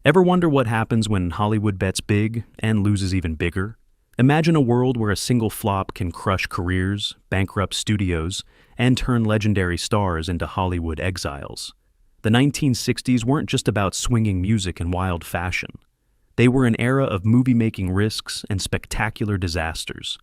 Ever wonder what happens when Hollywood bets big and loses even bigger? Imagine a world where a single flop can crush careers, bankrupt studios, and turn legendary stars into Hollywood exiles. The 1960s weren't just about swinging music and wild fashion. They were an era of movie-making risks and spectacular disasters.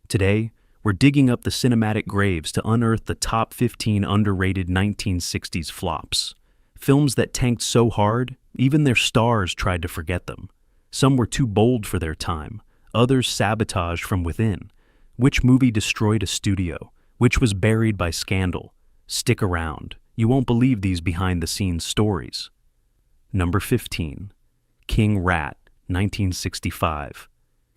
Today, we're digging up the cinematic graves to unearth the top 15 underrated 1960s flops. Films that tanked so hard, even their stars tried to forget them. Some were too bold for their time, others sabotaged from within. Which movie destroyed a studio? Which was buried by scandal? Stick around. You won't believe these behind-the-scenes stories. Number 15. King Rat, 1965.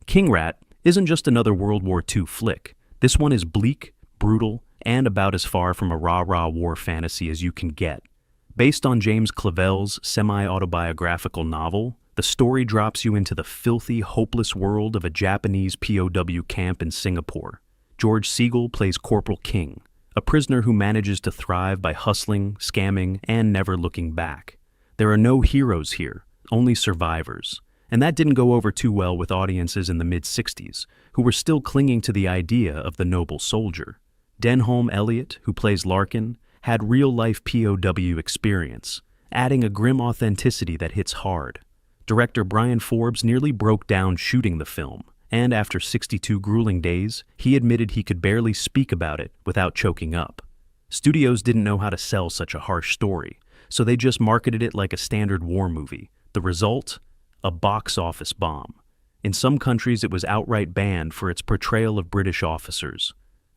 King Rat isn't just another World War II flick. This one is bleak, brutal, and about as far from a rah-rah war fantasy as you can get. Based on James Clavell's semi-autobiographical novel, the story drops you into the filthy, hopeless world of a Japanese POW camp in Singapore. George Segal plays Corporal King, a prisoner who manages to thrive by hustling, scamming, and never looking back. There are no heroes here, only survivors. And that didn't go over too well with audiences in the mid-60s, who were still clinging to the idea of the noble soldier. Denholm Elliott, who plays Larkin, had real-life POW experience, adding a grim authenticity that hits hard. Director Brian Forbes nearly broke down shooting the film, and after 62 grueling days, he admitted he could barely speak about it without choking up. Studios didn't know how to sell such a harsh story, so they just marketed it like a standard war movie. The result? A box office bomb. In some countries, it was outright banned for its portrayal of British officers.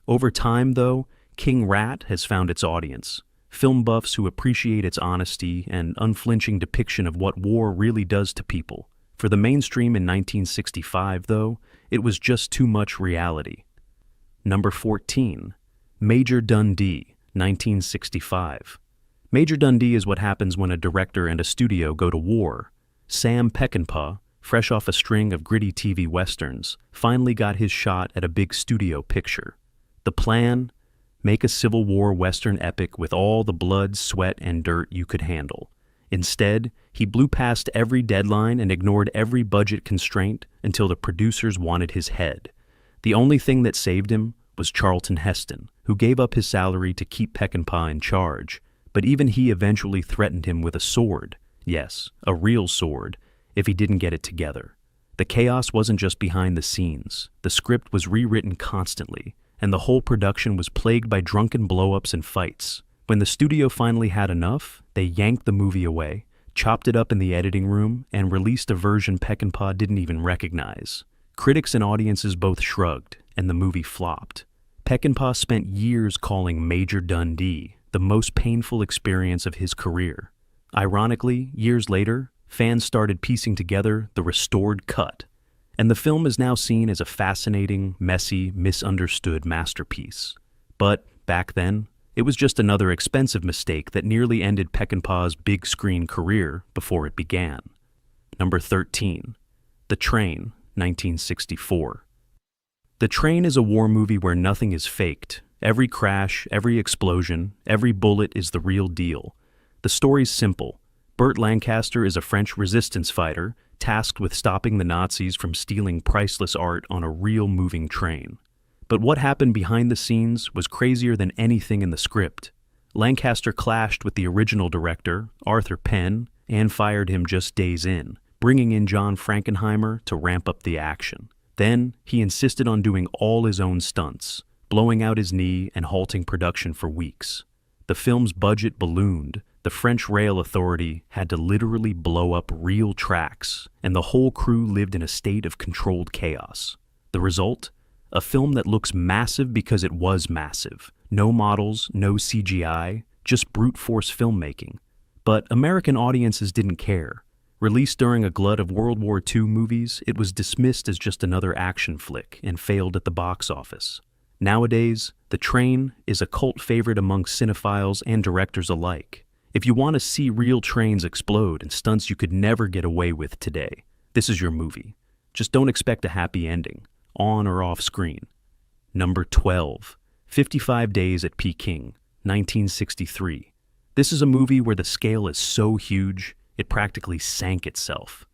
Over time, though, King Rat has found its audience. Film buffs who appreciate its honesty and unflinching depiction of what war really does to people. For the mainstream in 1965, though, it was just too much reality. Number 14. Major Dundee, 1965. Major Dundee is what happens when a director and a studio go to war. Sam Peckinpah, fresh off a string of gritty TV westerns, finally got his shot at a big studio picture. The plan? Make a Civil War western epic with all the blood, sweat, and dirt you could handle. Instead, he blew past every deadline and ignored every budget constraint until the producers wanted his head. The only thing that saved him was Charlton Heston, who gave up his salary to keep Peckinpah in charge, but even he eventually threatened him with a sword. Yes, a real sword, if he didn't get it together. The chaos wasn't just behind the scenes. The script was rewritten constantly, and the whole production was plagued by drunken blow-ups and fights. When the studio finally had enough, they yanked the movie away, chopped it up in the editing room, and released a version Peckinpah didn't even recognize. Critics and audiences both shrugged, and the movie flopped. Peckinpah spent years calling Major Dundee the most painful experience of his career. Ironically, years later, fans started piecing together the restored cut, and the film is now seen as a fascinating, messy, misunderstood masterpiece. But back then, it was just another expensive mistake that nearly ended Peckinpah's big screen career before it began. Number 13. The Train, 1964. The Train is a war movie where nothing is faked. Every crash, every explosion, every bullet is the real deal. The story's simple. Burt Lancaster is a French resistance fighter tasked with stopping the Nazis from stealing priceless art on a real moving train. But what happened behind the scenes was crazier than anything in the script. Lancaster clashed with the original director, Arthur Penn, and fired him just days in, bringing in John Frankenheimer to ramp up the action. Then, he insisted on doing all his own stunts, blowing out his knee and halting production for weeks. The film's budget ballooned. The French Rail Authority had to literally blow up real tracks, and the whole crew lived in a state of controlled chaos. The result? A film that looks massive because it was massive. No models, no CGI, just brute force filmmaking. But American audiences didn't care. Released during a glut of World War II movies, it was dismissed as just another action flick and failed at the box office. Nowadays, The Train is a cult favorite among cinephiles and directors alike. If you want to see real trains explode and stunts you could never get away with today, this is your movie. Just don't expect a happy ending, on or off screen. Number 12. 55 Days at Peking, 1963. This is a movie where the scale is so huge, it practically sank itself.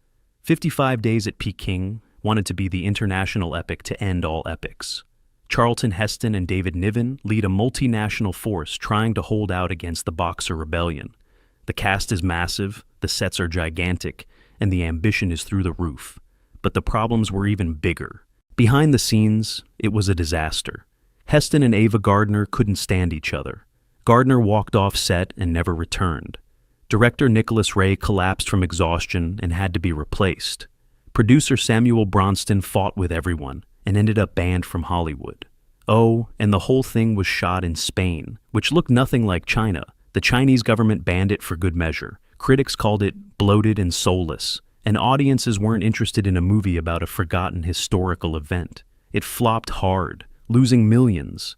55 Days at Peking wanted to be the international epic to end all epics. Charlton Heston and David Niven lead a multinational force trying to hold out against the Boxer Rebellion. The cast is massive, the sets are gigantic, and the ambition is through the roof. But the problems were even bigger. Behind the scenes, it was a disaster. Heston and Ava Gardner couldn't stand each other. Gardner walked off set and never returned. Director Nicholas Ray collapsed from exhaustion and had to be replaced. Producer Samuel Bronston fought with everyone and ended up banned from Hollywood. Oh, and the whole thing was shot in Spain, which looked nothing like China. The Chinese government banned it for good measure. Critics called it bloated and soulless, and audiences weren't interested in a movie about a forgotten historical event. It flopped hard, losing millions.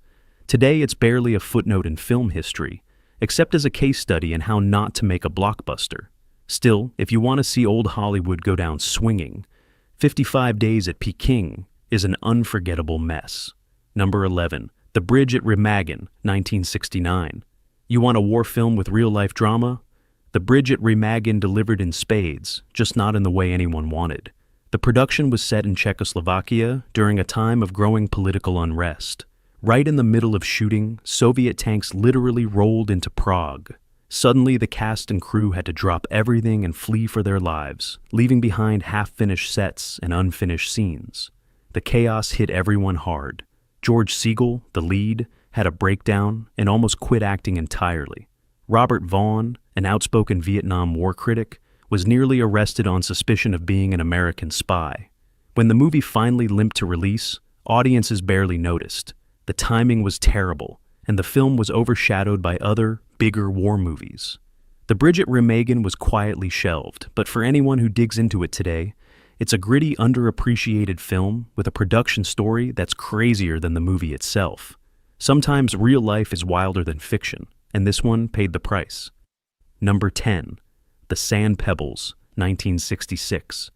Today, it's barely a footnote in film history, except as a case study in how not to make a blockbuster. Still, if you want to see old Hollywood go down swinging, 55 Days at Peking is an unforgettable mess. Number 11, The Bridge at Remagan, 1969. You want a war film with real-life drama? The Bridge at Remagan delivered in spades, just not in the way anyone wanted. The production was set in Czechoslovakia during a time of growing political unrest. Right in the middle of shooting, Soviet tanks literally rolled into Prague. Suddenly, the cast and crew had to drop everything and flee for their lives, leaving behind half-finished sets and unfinished scenes. The chaos hit everyone hard. George Segal, the lead, had a breakdown and almost quit acting entirely. Robert Vaughn, an outspoken Vietnam War critic, was nearly arrested on suspicion of being an American spy. When the movie finally limped to release, audiences barely noticed. The timing was terrible, and the film was overshadowed by other, bigger war movies. The Bridge at Remagan was quietly shelved, but for anyone who digs into it today, it's a gritty, underappreciated film with a production story that's crazier than the movie itself. Sometimes real life is wilder than fiction, and this one paid the price. Number 10, The Sand Pebbles, 1966.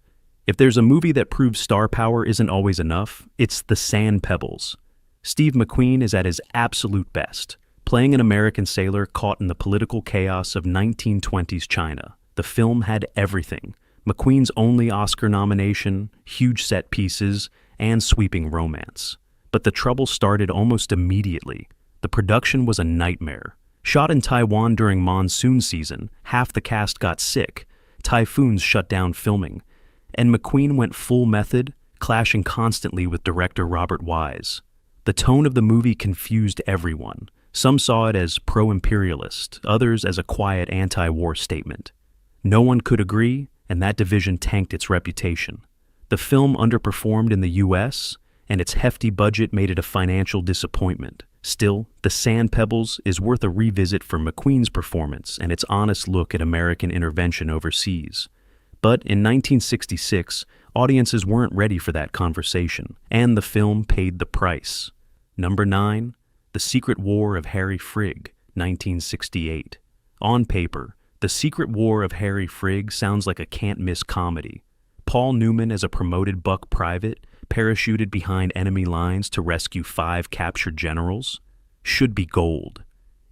If there's a movie that proves star power isn't always enough, it's The Sand Pebbles. Steve McQueen is at his absolute best, playing an American sailor caught in the political chaos of 1920s China. The film had everything: McQueen's only Oscar nomination, huge set pieces, and sweeping romance. But the trouble started almost immediately. The production was a nightmare. Shot in Taiwan during monsoon season, half the cast got sick, typhoons shut down filming, and McQueen went full method, clashing constantly with director Robert Wise. The tone of the movie confused everyone. Some saw it as pro-imperialist, others as a quiet anti-war statement. No one could agree, and that division tanked its reputation. The film underperformed in the US, and its hefty budget made it a financial disappointment. Still, The Sand Pebbles is worth a revisit for McQueen's performance and its honest look at American intervention overseas. But in 1966, audiences weren't ready for that conversation, and the film paid the price. Number 9, The Secret War of Harry Frig, 1968. On paper, The Secret War of Harry Frig sounds like a can't-miss comedy. Paul Newman as a promoted buck private, parachuted behind enemy lines to rescue 5 captured generals, should be gold.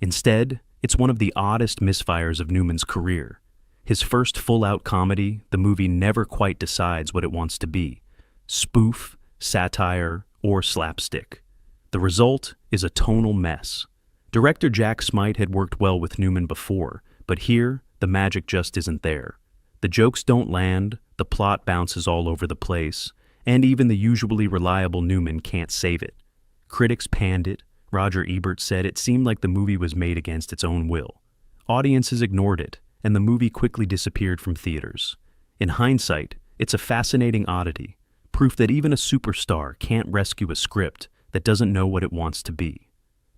Instead, it's one of the oddest misfires of Newman's career. His first full-out comedy, the movie never quite decides what it wants to be: spoof, satire, or slapstick. The result is a tonal mess. Director Jack Smite had worked well with Newman before, but here, the magic just isn't there. The jokes don't land, the plot bounces all over the place, and even the usually reliable Newman can't save it. Critics panned it. Roger Ebert said it seemed like the movie was made against its own will. Audiences ignored it, and the movie quickly disappeared from theaters. In hindsight, it's a fascinating oddity, proof that even a superstar can't rescue a script that doesn't know what it wants to be.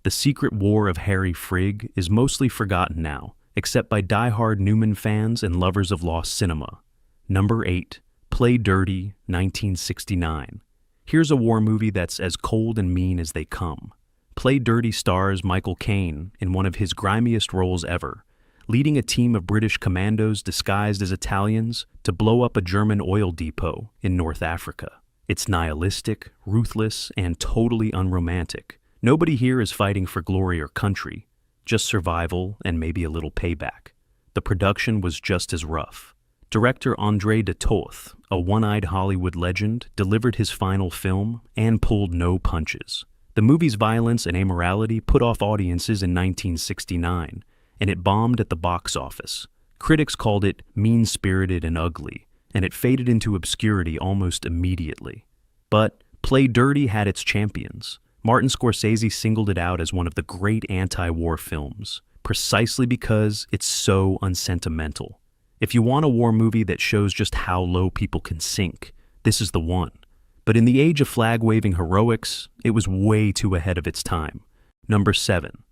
The Secret War of Harry Frig is mostly forgotten now, except by die-hard Newman fans and lovers of lost cinema. Number 8, Play Dirty, 1969. Here's a war movie that's as cold and mean as they come. Play Dirty stars Michael Caine in one of his grimiest roles ever, leading a team of British commandos disguised as Italians to blow up a German oil depot in North Africa. It's nihilistic, ruthless, and totally unromantic. Nobody here is fighting for glory or country, just survival and maybe a little payback. the production was just as rough. Director André de Toth, a one-eyed Hollywood legend, delivered his final film and pulled no punches. The movie's violence and amorality put off audiences in 1969, and it bombed at the box office. Critics called it mean-spirited and ugly, and it faded into obscurity almost immediately. But Play Dirty had its champions. Martin Scorsese singled it out as one of the great anti-war films, precisely because it's so unsentimental. If you want a war movie that shows just how low people can sink, this is the one. But in the age of flag-waving heroics, it was way too ahead of its time. Number 7.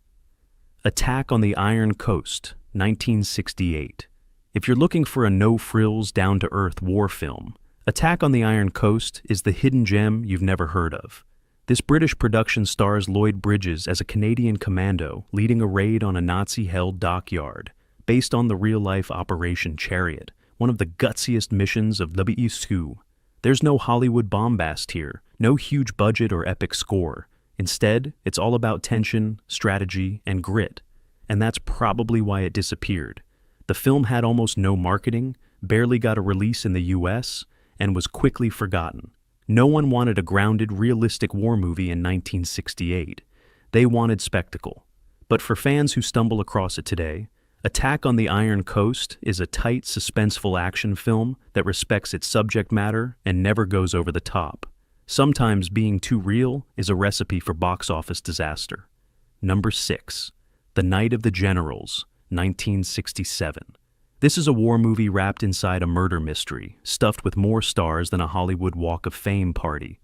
Attack on the Iron Coast, 1968. If you're looking for a no-frills, down-to-earth war film, Attack on the Iron Coast is the hidden gem you've never heard of. This British production stars Lloyd Bridges as a Canadian commando leading a raid on a Nazi-held dockyard, based on the real-life Operation Chariot, one of the gutsiest missions of WSU. There's no Hollywood bombast here, no huge budget or epic score. Instead, it's all about tension, strategy, and grit. And that's probably why it disappeared. The film had almost no marketing, barely got a release in the US, and was quickly forgotten. No one wanted a grounded, realistic war movie in 1968. They wanted spectacle. But for fans who stumble across it today, Attack on the Iron Coast is a tight, suspenseful action film that respects its subject matter and never goes over the top. Sometimes being too real is a recipe for box office disaster. Number 6. The Night of the Generals, 1967. This is a war movie wrapped inside a murder mystery, stuffed with more stars than a Hollywood Walk of Fame party.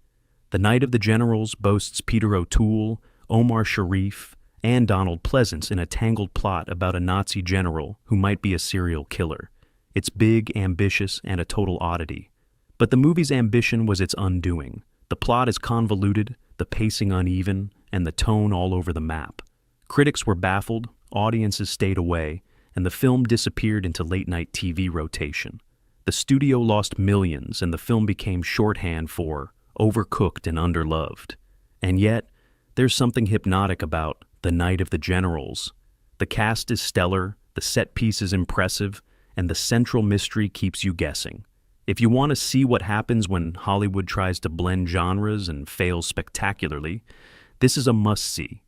The Night of the Generals boasts Peter O'Toole, Omar Sharif, and Donald Pleasance in a tangled plot about a Nazi general who might be a serial killer. It's big, ambitious, and a total oddity. But the movie's ambition was its undoing. The plot is convoluted, the pacing uneven, and the tone all over the map. Critics were baffled, audiences stayed away, and the film disappeared into late-night TV rotation. The studio lost millions, and the film became shorthand for overcooked and underloved. And yet, there's something hypnotic about The Night of the Generals. The cast is stellar, the set piece is impressive, and the central mystery keeps you guessing. If you want to see what happens when Hollywood tries to blend genres and fails spectacularly, this is a must-see.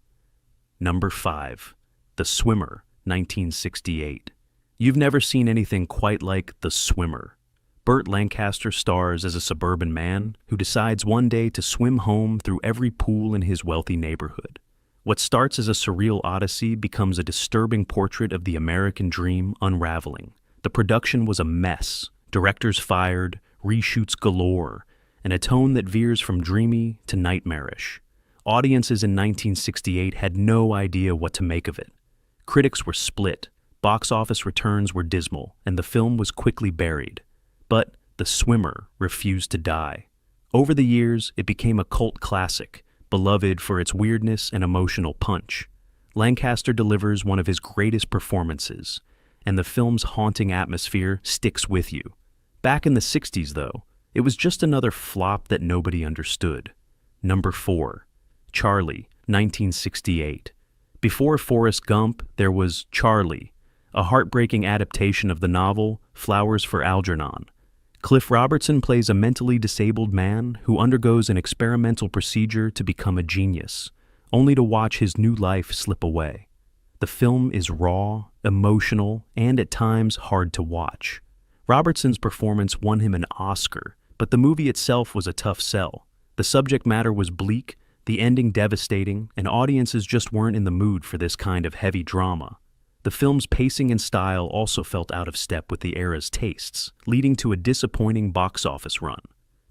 Number 5. The Swimmer, 1968. You've never seen anything quite like The Swimmer. Burt Lancaster stars as a suburban man who decides one day to swim home through every pool in his wealthy neighborhood. What starts as a surreal odyssey becomes a disturbing portrait of the American dream unraveling. The production was a mess, directors fired, reshoots galore, and a tone that veers from dreamy to nightmarish. Audiences in 1968 had no idea what to make of it. Critics were split, box office returns were dismal, and the film was quickly buried. But The Swimmer refused to die. Over the years, it became a cult classic, beloved for its weirdness and emotional punch. Lancaster delivers one of his greatest performances, and the film's haunting atmosphere sticks with you. Back in the 60s, though, it was just another flop that nobody understood. Number 4. Charlie, 1968. Before Forrest Gump, there was Charlie, a heartbreaking adaptation of the novel Flowers for Algernon. Cliff Robertson plays a mentally disabled man who undergoes an experimental procedure to become a genius, only to watch his new life slip away. The film is raw, emotional, and at times hard to watch. Robertson's performance won him an Oscar, but the movie itself was a tough sell. The subject matter was bleak, the ending devastating, and audiences just weren't in the mood for this kind of heavy drama. The film's pacing and style also felt out of step with the era's tastes, leading to a disappointing box office run.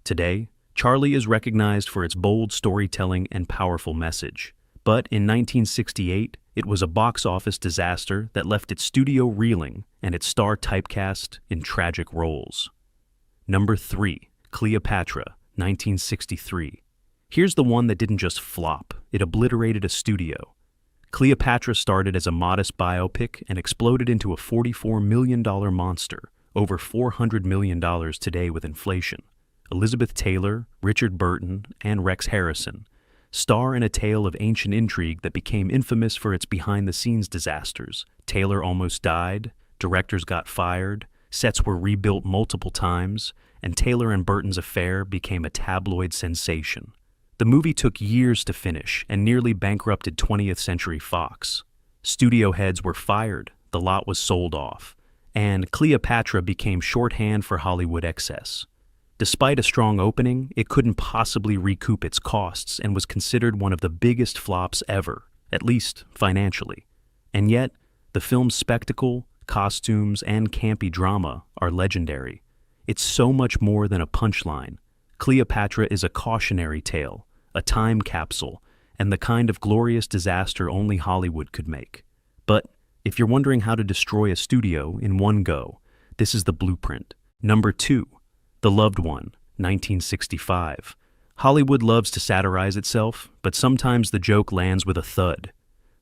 Today, Charlie is recognized for its bold storytelling and powerful message. But in 1968, it was a box office disaster that left its studio reeling and its star typecast in tragic roles. Number 3. Cleopatra, 1963. Here's the one that didn't just flop, it obliterated a studio. Cleopatra started as a modest biopic and exploded into a $44 million monster, over $400 million today with inflation. Elizabeth Taylor, Richard Burton, and Rex Harrison star in a tale of ancient intrigue that became infamous for its behind-the-scenes disasters. Taylor almost died, directors got fired, sets were rebuilt multiple times, and Taylor and Burton's affair became a tabloid sensation. The movie took years to finish and nearly bankrupted 20th Century Fox. Studio heads were fired, the lot was sold off, and Cleopatra became shorthand for Hollywood excess. Despite a strong opening, it couldn't possibly recoup its costs and was considered one of the biggest flops ever, at least financially. And yet, the film's spectacle, costumes, and campy drama are legendary. It's so much more than a punchline. Cleopatra is a cautionary tale, a time capsule, and the kind of glorious disaster only Hollywood could make. But if you're wondering how to destroy a studio in one go, this is the blueprint. Number 2, The Loved One, 1965. Hollywood loves to satirize itself, but sometimes the joke lands with a thud.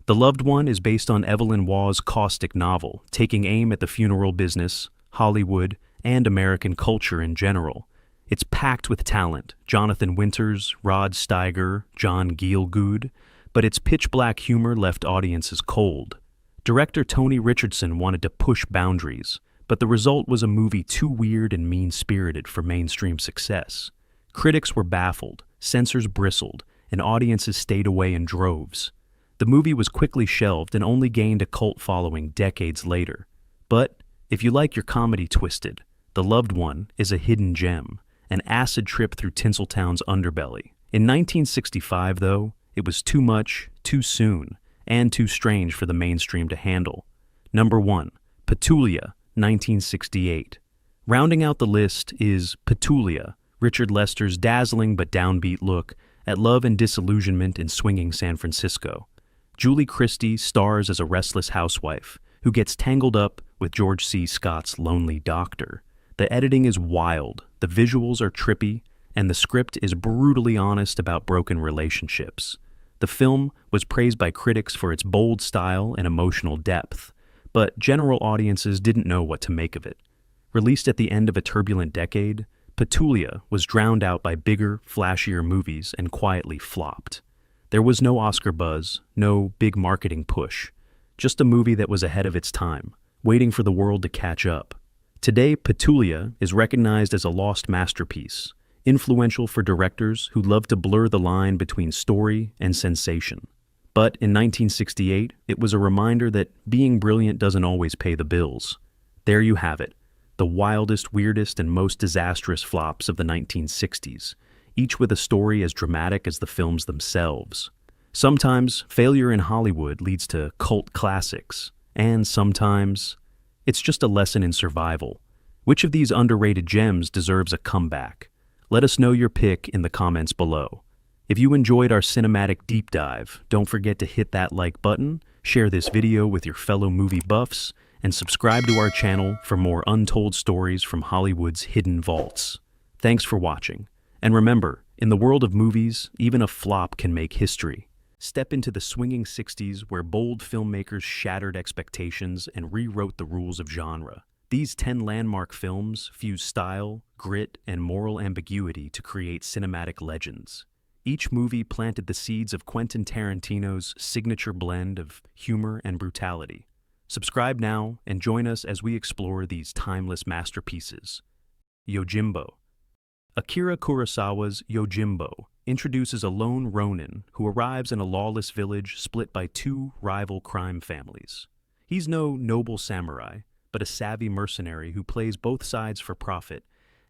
The Loved One is based on Evelyn Waugh's caustic novel, taking aim at the funeral business, Hollywood, and American culture in general. It's packed with talent, Jonathan Winters, Rod Steiger, John Gielgud, but its pitch-black humor left audiences cold. Director Tony Richardson wanted to push boundaries, but the result was a movie too weird and mean-spirited for mainstream success. Critics were baffled, censors bristled, and audiences stayed away in droves. The movie was quickly shelved and only gained a cult following decades later. But if you like your comedy twisted, The Loved One is a hidden gem, an acid trip through Tinseltown's underbelly. In 1965, though, it was too much, too soon, and too strange for the mainstream to handle. Number 1, Petulia, 1968. Rounding out the list is Petulia, Richard Lester's dazzling but downbeat look at love and disillusionment in swinging San Francisco. Julie Christie stars as a restless housewife who gets tangled up with George C. Scott's lonely doctor. The editing is wild, the visuals are trippy, and the script is brutally honest about broken relationships. The film was praised by critics for its bold style and emotional depth, but general audiences didn't know what to make of it. Released at the end of a turbulent decade, Petulia was drowned out by bigger, flashier movies and quietly flopped. There was no Oscar buzz, no big marketing push, just a movie that was ahead of its time, waiting for the world to catch up. Today, Petulia is recognized as a lost masterpiece, influential for directors who love to blur the line between story and sensation. But in 1968, it was a reminder that being brilliant doesn't always pay the bills. There you have it, the wildest, weirdest, and most disastrous flops of the 1960s, each with a story as dramatic as the films themselves. Sometimes, failure in Hollywood leads to cult classics, and sometimes, it's just a lesson in survival. Which of these underrated gems deserves a comeback? Let us know your pick in the comments below. If you enjoyed our cinematic deep dive, don't forget to hit that like button, share this video with your fellow movie buffs, and subscribe to our channel for more untold stories from Hollywood's hidden vaults. Thanks for watching. And remember, in the world of movies, even a flop can make history. Step into the swinging 60s where bold filmmakers shattered expectations and rewrote the rules of genre. These 10 landmark films fuse style, grit, and moral ambiguity to create cinematic legends. Each movie planted the seeds of Quentin Tarantino's signature blend of humor and brutality. Subscribe now and join us as we explore these timeless masterpieces. Yojimbo. Akira Kurosawa's Yojimbo introduces a lone ronin who arrives in a lawless village split by two rival crime families. He's no noble samurai, but a savvy mercenary who plays both sides for profit,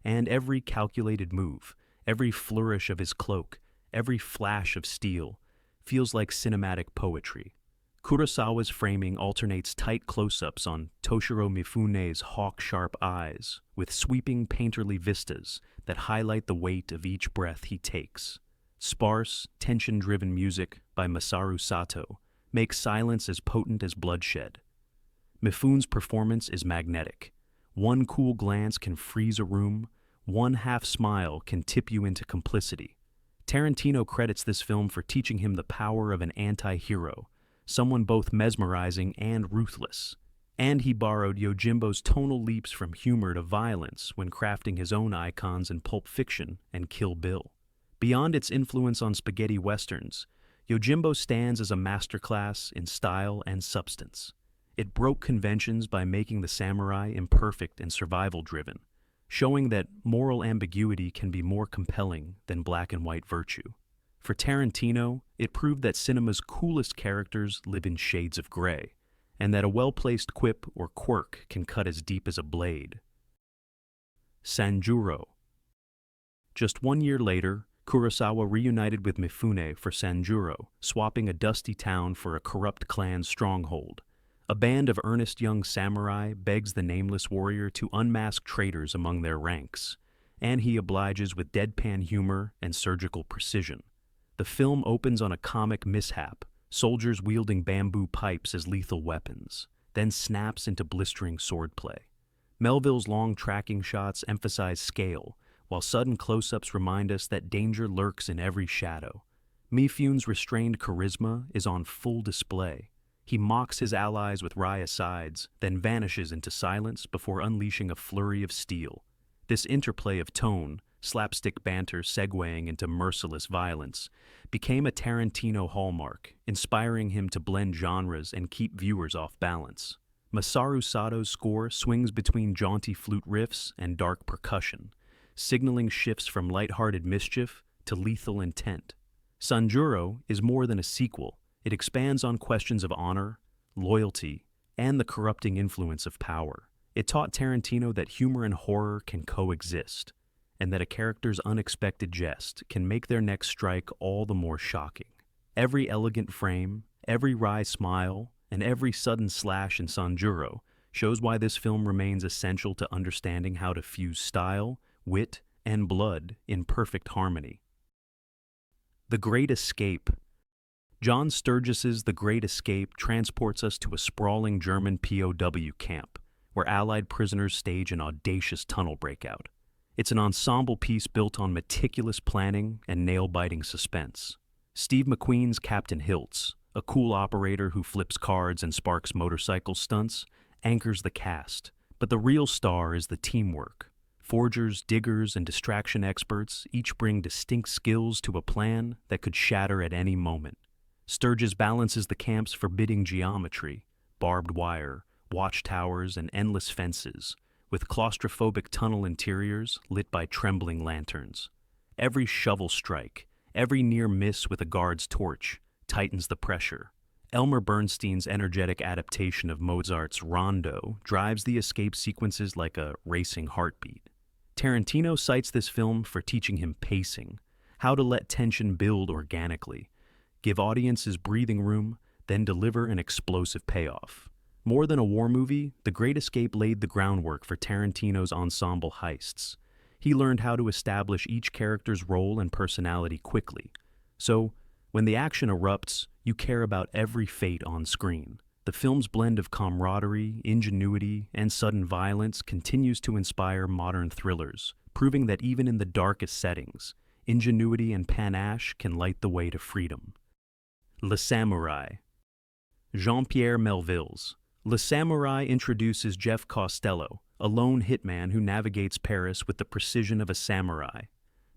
and every calculated move, every flourish of his cloak, every flash of steel, feels like cinematic poetry. Kurosawa's framing alternates tight close-ups on Toshiro Mifune's hawk-sharp eyes with sweeping painterly vistas that highlight the weight of each breath he takes. Sparse, tension-driven music by Masaru Sato makes silence as potent as bloodshed. Mifune's performance is magnetic. One cool glance can freeze a room, one half-smile can tip you into complicity. Tarantino credits this film for teaching him the power of an anti-hero, someone both mesmerizing and ruthless. And he borrowed Yojimbo's tonal leaps from humor to violence when crafting his own icons in Pulp Fiction and Kill Bill. Beyond its influence on spaghetti westerns, Yojimbo stands as a masterclass in style and substance. It broke conventions by making the samurai imperfect and survival-driven, showing that moral ambiguity can be more compelling than black and white virtue. For Tarantino, it proved that cinema's coolest characters live in shades of gray, and that a well-placed quip or quirk can cut as deep as a blade. Sanjurro. Just 1 year later, Kurosawa reunited with Mifune for Sanjurro, swapping a dusty town for a corrupt clan's stronghold. A band of earnest young samurai begs the nameless warrior to unmask traitors among their ranks, and he obliges with deadpan humor and surgical precision. The film opens on a comic mishap, soldiers wielding bamboo pipes as lethal weapons, then snaps into blistering swordplay. Melville's long tracking shots emphasize scale, while sudden close-ups remind us that danger lurks in every shadow. Mifune's restrained charisma is on full display. He mocks his allies with wry asides, then vanishes into silence before unleashing a flurry of steel. This interplay of tone, slapstick banter segueing into merciless violence, became a Tarantino hallmark, inspiring him to blend genres and keep viewers off balance. Masaru Sato's score swings between jaunty flute riffs and dark percussion, signaling shifts from lighthearted mischief to lethal intent. Sanjurro is more than a sequel. It expands on questions of honor, loyalty, and the corrupting influence of power. It taught Tarantino that humor and horror can coexist, and that a character's unexpected jest can make their next strike all the more shocking. Every elegant frame, every wry smile, and every sudden slash in Sanjurro shows why this film remains essential to understanding how to fuse style, wit, and blood in perfect harmony. The Great Escape. John Sturgis's The Great Escape transports us to a sprawling German POW camp, where Allied prisoners stage an audacious tunnel breakout. It's an ensemble piece built on meticulous planning and nail-biting suspense. Steve McQueen's Captain Hiltz, a cool operator who flips cards and sparks motorcycle stunts, anchors the cast, but the real star is the teamwork. Forgers, diggers, and distraction experts each bring distinct skills to a plan that could shatter at any moment. Sturgis balances the camp's forbidding geometry, barbed wire, watchtowers, and endless fences, with claustrophobic tunnel interiors lit by trembling lanterns. Every shovel strike, every near miss with a guard's torch, tightens the pressure. Elmer Bernstein's energetic adaptation of Mozart's Rondo drives the escape sequences like a racing heartbeat. Tarantino cites this film for teaching him pacing, how to let tension build organically, give audiences breathing room, then deliver an explosive payoff. More than a war movie, The Great Escape laid the groundwork for Tarantino's ensemble heists. He learned how to establish each character's role and personality quickly. So, when the action erupts, you care about every fate on screen. The film's blend of camaraderie, ingenuity, and sudden violence continues to inspire modern thrillers, proving that even in the darkest settings, ingenuity and panache can light the way to freedom. Le Samurai. Jean-Pierre Melville's Le Samurai introduces Jeff Costello, a lone hitman who navigates Paris with the precision of a samurai.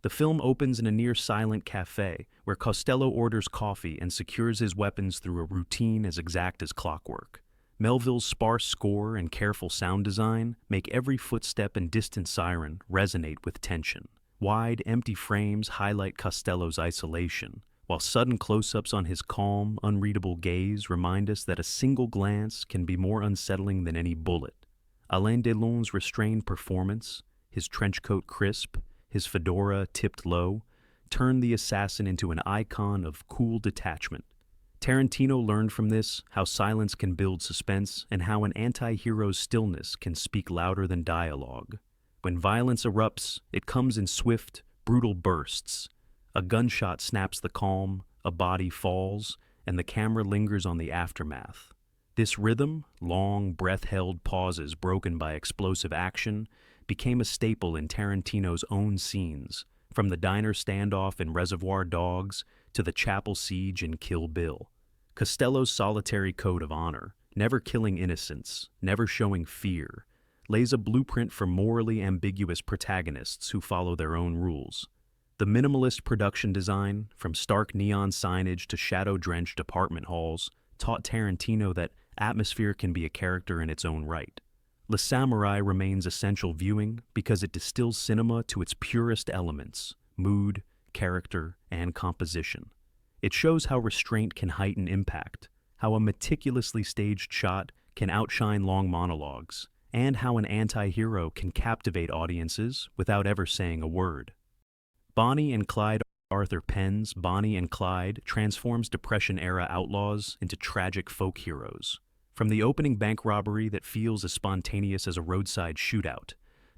The film opens in a near-silent cafe where Costello orders coffee and secures his weapons through a routine as exact as clockwork. Melville's sparse score and careful sound design make every footstep and distant siren resonate with tension. Wide, empty frames highlight Costello's isolation, while sudden close-ups on his calm, unreadable gaze remind us that a single glance can be more unsettling than any bullet. Alain Delon's restrained performance, his trenchcoat crisp, his fedora tipped low, turned the assassin into an icon of cool detachment. Tarantino learned from this how silence can build suspense and how an anti-hero's stillness can speak louder than dialogue. When violence erupts, it comes in swift, brutal bursts. A gunshot snaps the calm, a body falls, and the camera lingers on the aftermath. This rhythm, long, breath-held pauses broken by explosive action, became a staple in Tarantino's own scenes, from the diner standoff in Reservoir Dogs to the chapel siege in Kill Bill. Costello's solitary code of honor, never killing innocents, never showing fear, lays a blueprint for morally ambiguous protagonists who follow their own rules. The minimalist production design, from stark neon signage to shadow-drenched apartment halls, taught Tarantino that Atmosphere can be a character in its own right. Le Samurai remains essential viewing because it distills cinema to its purest elements: mood, character, and composition. It shows how restraint can heighten impact, how a meticulously staged shot can outshine long monologues, and how an anti-hero can captivate audiences without ever saying a word. Bonnie and Clyde. Arthur Penn's Bonnie and Clyde transforms Depression-era outlaws into tragic folk heroes. From the opening bank robbery that feels as spontaneous as a roadside shootout,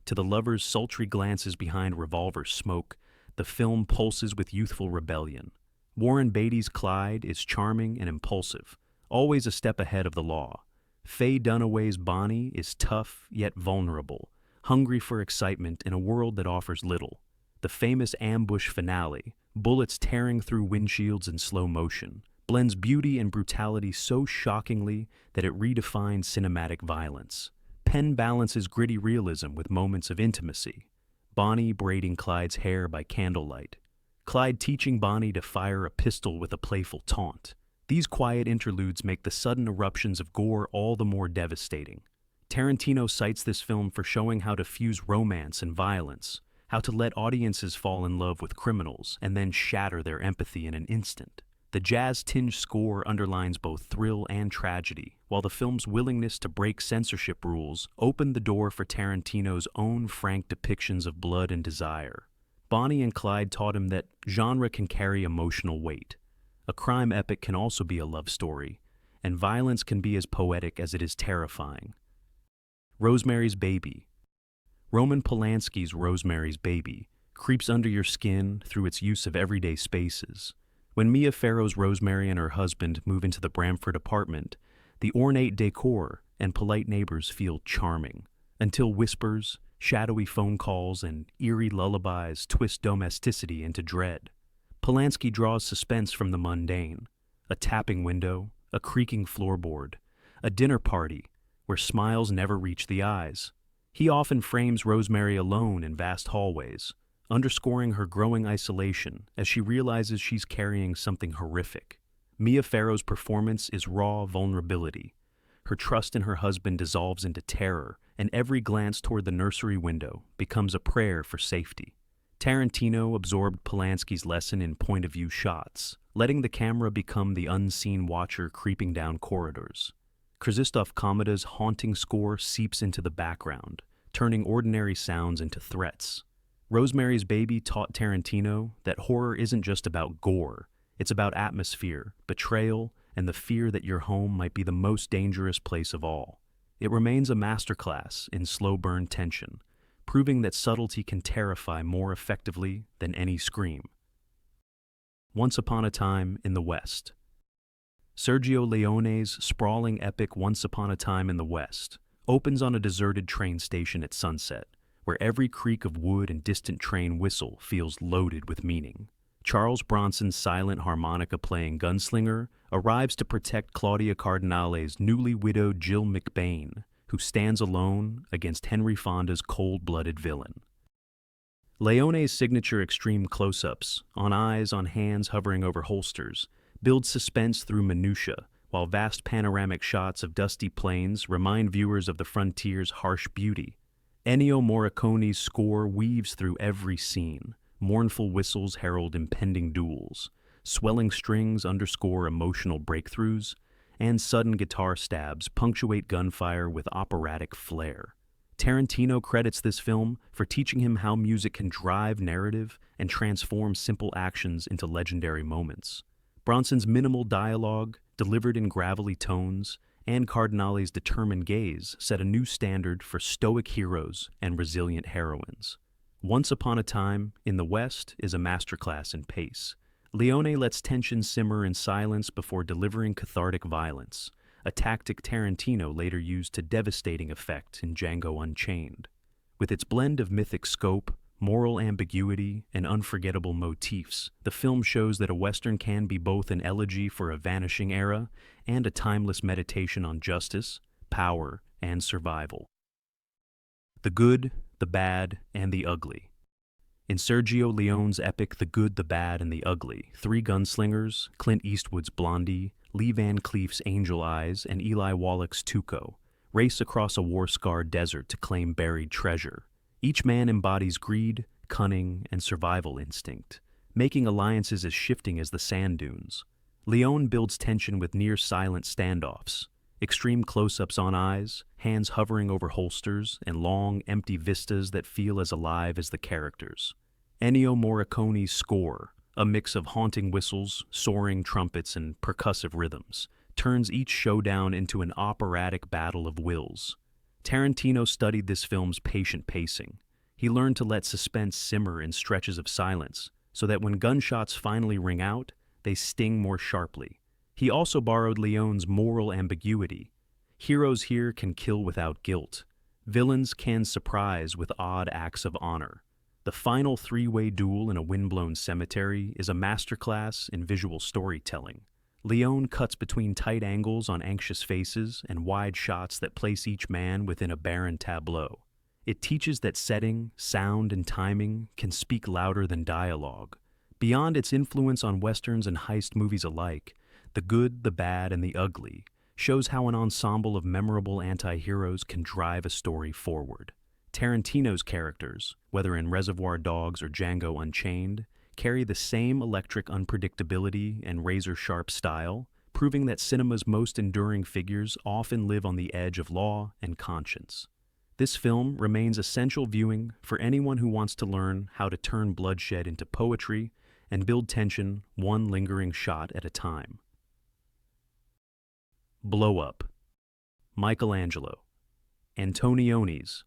to the lovers' sultry glances behind revolver smoke, the film pulses with youthful rebellion. Warren Beatty's Clyde is charming and impulsive, always a step ahead of the law. Faye Dunaway's Bonnie is tough yet vulnerable, hungry for excitement in a world that offers little. The famous ambush finale, bullets tearing through windshields in slow motion, blends beauty and brutality so shockingly that it redefines cinematic violence. Penn balances gritty realism with moments of intimacy. Bonnie braiding Clyde's hair by candlelight. Clyde teaching Bonnie to fire a pistol with a playful taunt. These quiet interludes make the sudden eruptions of gore all the more devastating. Tarantino cites this film for showing how to fuse romance and violence, how to let audiences fall in love with criminals and then shatter their empathy in an instant. The jazz-tinged score underlines both thrill and tragedy, while the film's willingness to break censorship rules opened the door for Tarantino's own frank depictions of blood and desire. Bonnie and Clyde taught him that genre can carry emotional weight. A crime epic can also be a love story, and violence can be as poetic as it is terrifying. Rosemary's Baby. Roman Polanski's Rosemary's Baby creeps under your skin through its use of everyday spaces. When Mia Farrow's Rosemary and her husband move into the Bramford apartment, the ornate decor and polite neighbors feel charming, until whispers, shadowy phone calls, and eerie lullabies twist domesticity into dread. Polanski draws suspense from the mundane: a tapping window, a creaking floorboard, a dinner party where smiles never reach the eyes. He often frames Rosemary alone in vast hallways, underscoring her growing isolation as she realizes she's carrying something horrific. Mia Farrow's performance is raw vulnerability. Her trust in her husband dissolves into terror, and every glance toward the nursery window becomes a prayer for safety. Tarantino absorbed Polanski's lesson in point-of-view shots, letting the camera become the unseen watcher creeping down corridors. Krzysztof Komeda's haunting score seeps into the background, turning ordinary sounds into threats. Rosemary's Baby taught Tarantino that horror isn't just about gore, it's about atmosphere, betrayal, and the fear that your home might be the most dangerous place of all. It remains a masterclass in slow-burn tension, proving that subtlety can terrify more effectively than any scream. Once Upon a Time in the West. Sergio Leone's sprawling epic Once Upon a Time in the West opens on a deserted train station at sunset, where every creak of wood and distant train whistle feels loaded with meaning. Charles Bronson's silent harmonica-playing gunslinger arrives to protect Claudia Cardinale's newly widowed Jill McBain, who stands alone against Henry Fonda's cold-blooded villain. Leone's signature extreme close-ups, on eyes, on hands hovering over holsters, build suspense through minutiae, while vast panoramic shots of dusty plains remind viewers of the frontier's harsh beauty. Ennio Morricone's score weaves through every scene. Mournful whistles herald impending duels, swelling strings underscore emotional breakthroughs, and sudden guitar stabs punctuate gunfire with operatic flair. Tarantino credits this film for teaching him how music can drive narrative and transform simple actions into legendary moments. Bronson's minimal dialogue, delivered in gravelly tones, and Cardinale's determined gaze set a new standard for stoic heroes and resilient heroines. Once Upon a Time in the West is a masterclass in pace. Leone lets tension simmer in silence before delivering cathartic violence, a tactic Tarantino later used to devastating effect in Django Unchained. With its blend of mythic scope, moral ambiguity, and unforgettable motifs, the film shows that a Western can be both an elegy for a vanishing era and a timeless meditation on justice, power, and survival. The Good, the Bad, and the Ugly. In Sergio Leone's epic The Good, the Bad, and the Ugly, three gunslingers, Clint Eastwood's Blondie, Lee Van Cleef's Angel Eyes, and Eli Wallach's Tuco, race across a war-scarred desert to claim buried treasure. Each man embodies greed, cunning, and survival instinct, making alliances as shifting as the sand dunes. Leone builds tension with near-silent standoffs, extreme close-ups on eyes, hands hovering over holsters, and long, empty vistas that feel as alive as the characters. Ennio Morricone's score, a mix of haunting whistles, soaring trumpets, and percussive rhythms, turns each showdown into an operatic battle of wills. Tarantino studied this film's patient pacing. He learned to let suspense simmer in stretches of silence, so that when gunshots finally ring out, they sting more sharply. He also borrowed Leone's moral ambiguity. Heroes here can kill without guilt. Villains can surprise with odd acts of honor. The final three-way duel in a windblown cemetery is a masterclass in visual storytelling. Leone cuts between tight angles on anxious faces and wide shots that place each man within a barren tableau. It teaches that setting, sound, and timing can speak louder than dialogue. Beyond its influence on westerns and heist movies alike, The Good, the Bad, and the Ugly shows how an ensemble of memorable anti-heroes can drive a story forward. Tarantino's characters, whether in Reservoir Dogs or Django Unchained, carry the same electric unpredictability and razor-sharp style, proving that cinema's most enduring figures often live on the edge of law and conscience. This film remains essential viewing for anyone who wants to learn how to turn bloodshed into poetry and build tension one lingering shot at a time. Blowup. Michelangelo. Antonioni's.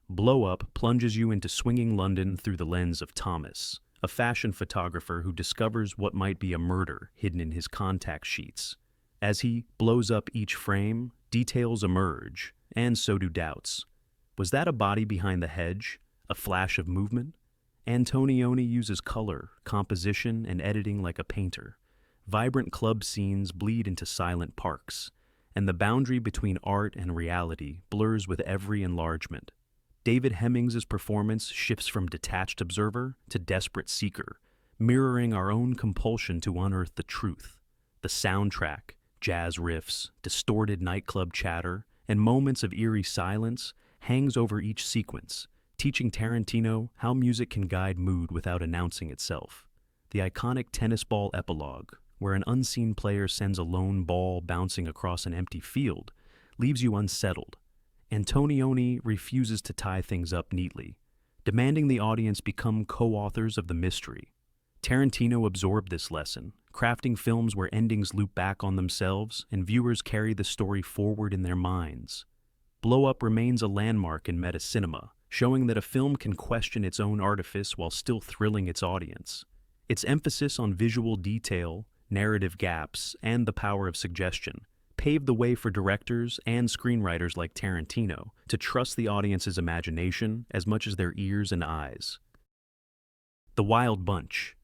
Blowup plunges you into swinging London through the lens of Thomas, a fashion photographer who discovers what might be a murder hidden in his contact sheets. As he blows up each frame, details emerge, and so do doubts. Was that a body behind the hedge? A flash of movement? Antonioni uses color, composition, and editing like a painter. Vibrant club scenes bleed into silent parks, and the boundary between art and reality blurs with every enlargement. David Hemmings's performance shifts from detached observer to desperate seeker, mirroring our own compulsion to unearth the truth. The soundtrack, jazz riffs, distorted nightclub chatter, and moments of eerie silence hangs over each sequence, teaching Tarantino how music can guide mood without announcing itself. The iconic tennis ball epilogue, where an unseen player sends a lone ball bouncing across an empty field, leaves you unsettled. Antonioni refuses to tie things up neatly, demanding the audience become co-authors of the mystery. Tarantino absorbed this lesson, crafting films where endings loop back on themselves and viewers carry the story forward in their minds. Blowup remains a landmark in meta-cinema, showing that a film can question its own artifice while still thrilling its audience. Its emphasis on visual detail, narrative gaps, and the power of suggestion paved the way for directors and screenwriters like Tarantino to trust the audience's imagination as much as their ears and eyes. The Wild Bunch.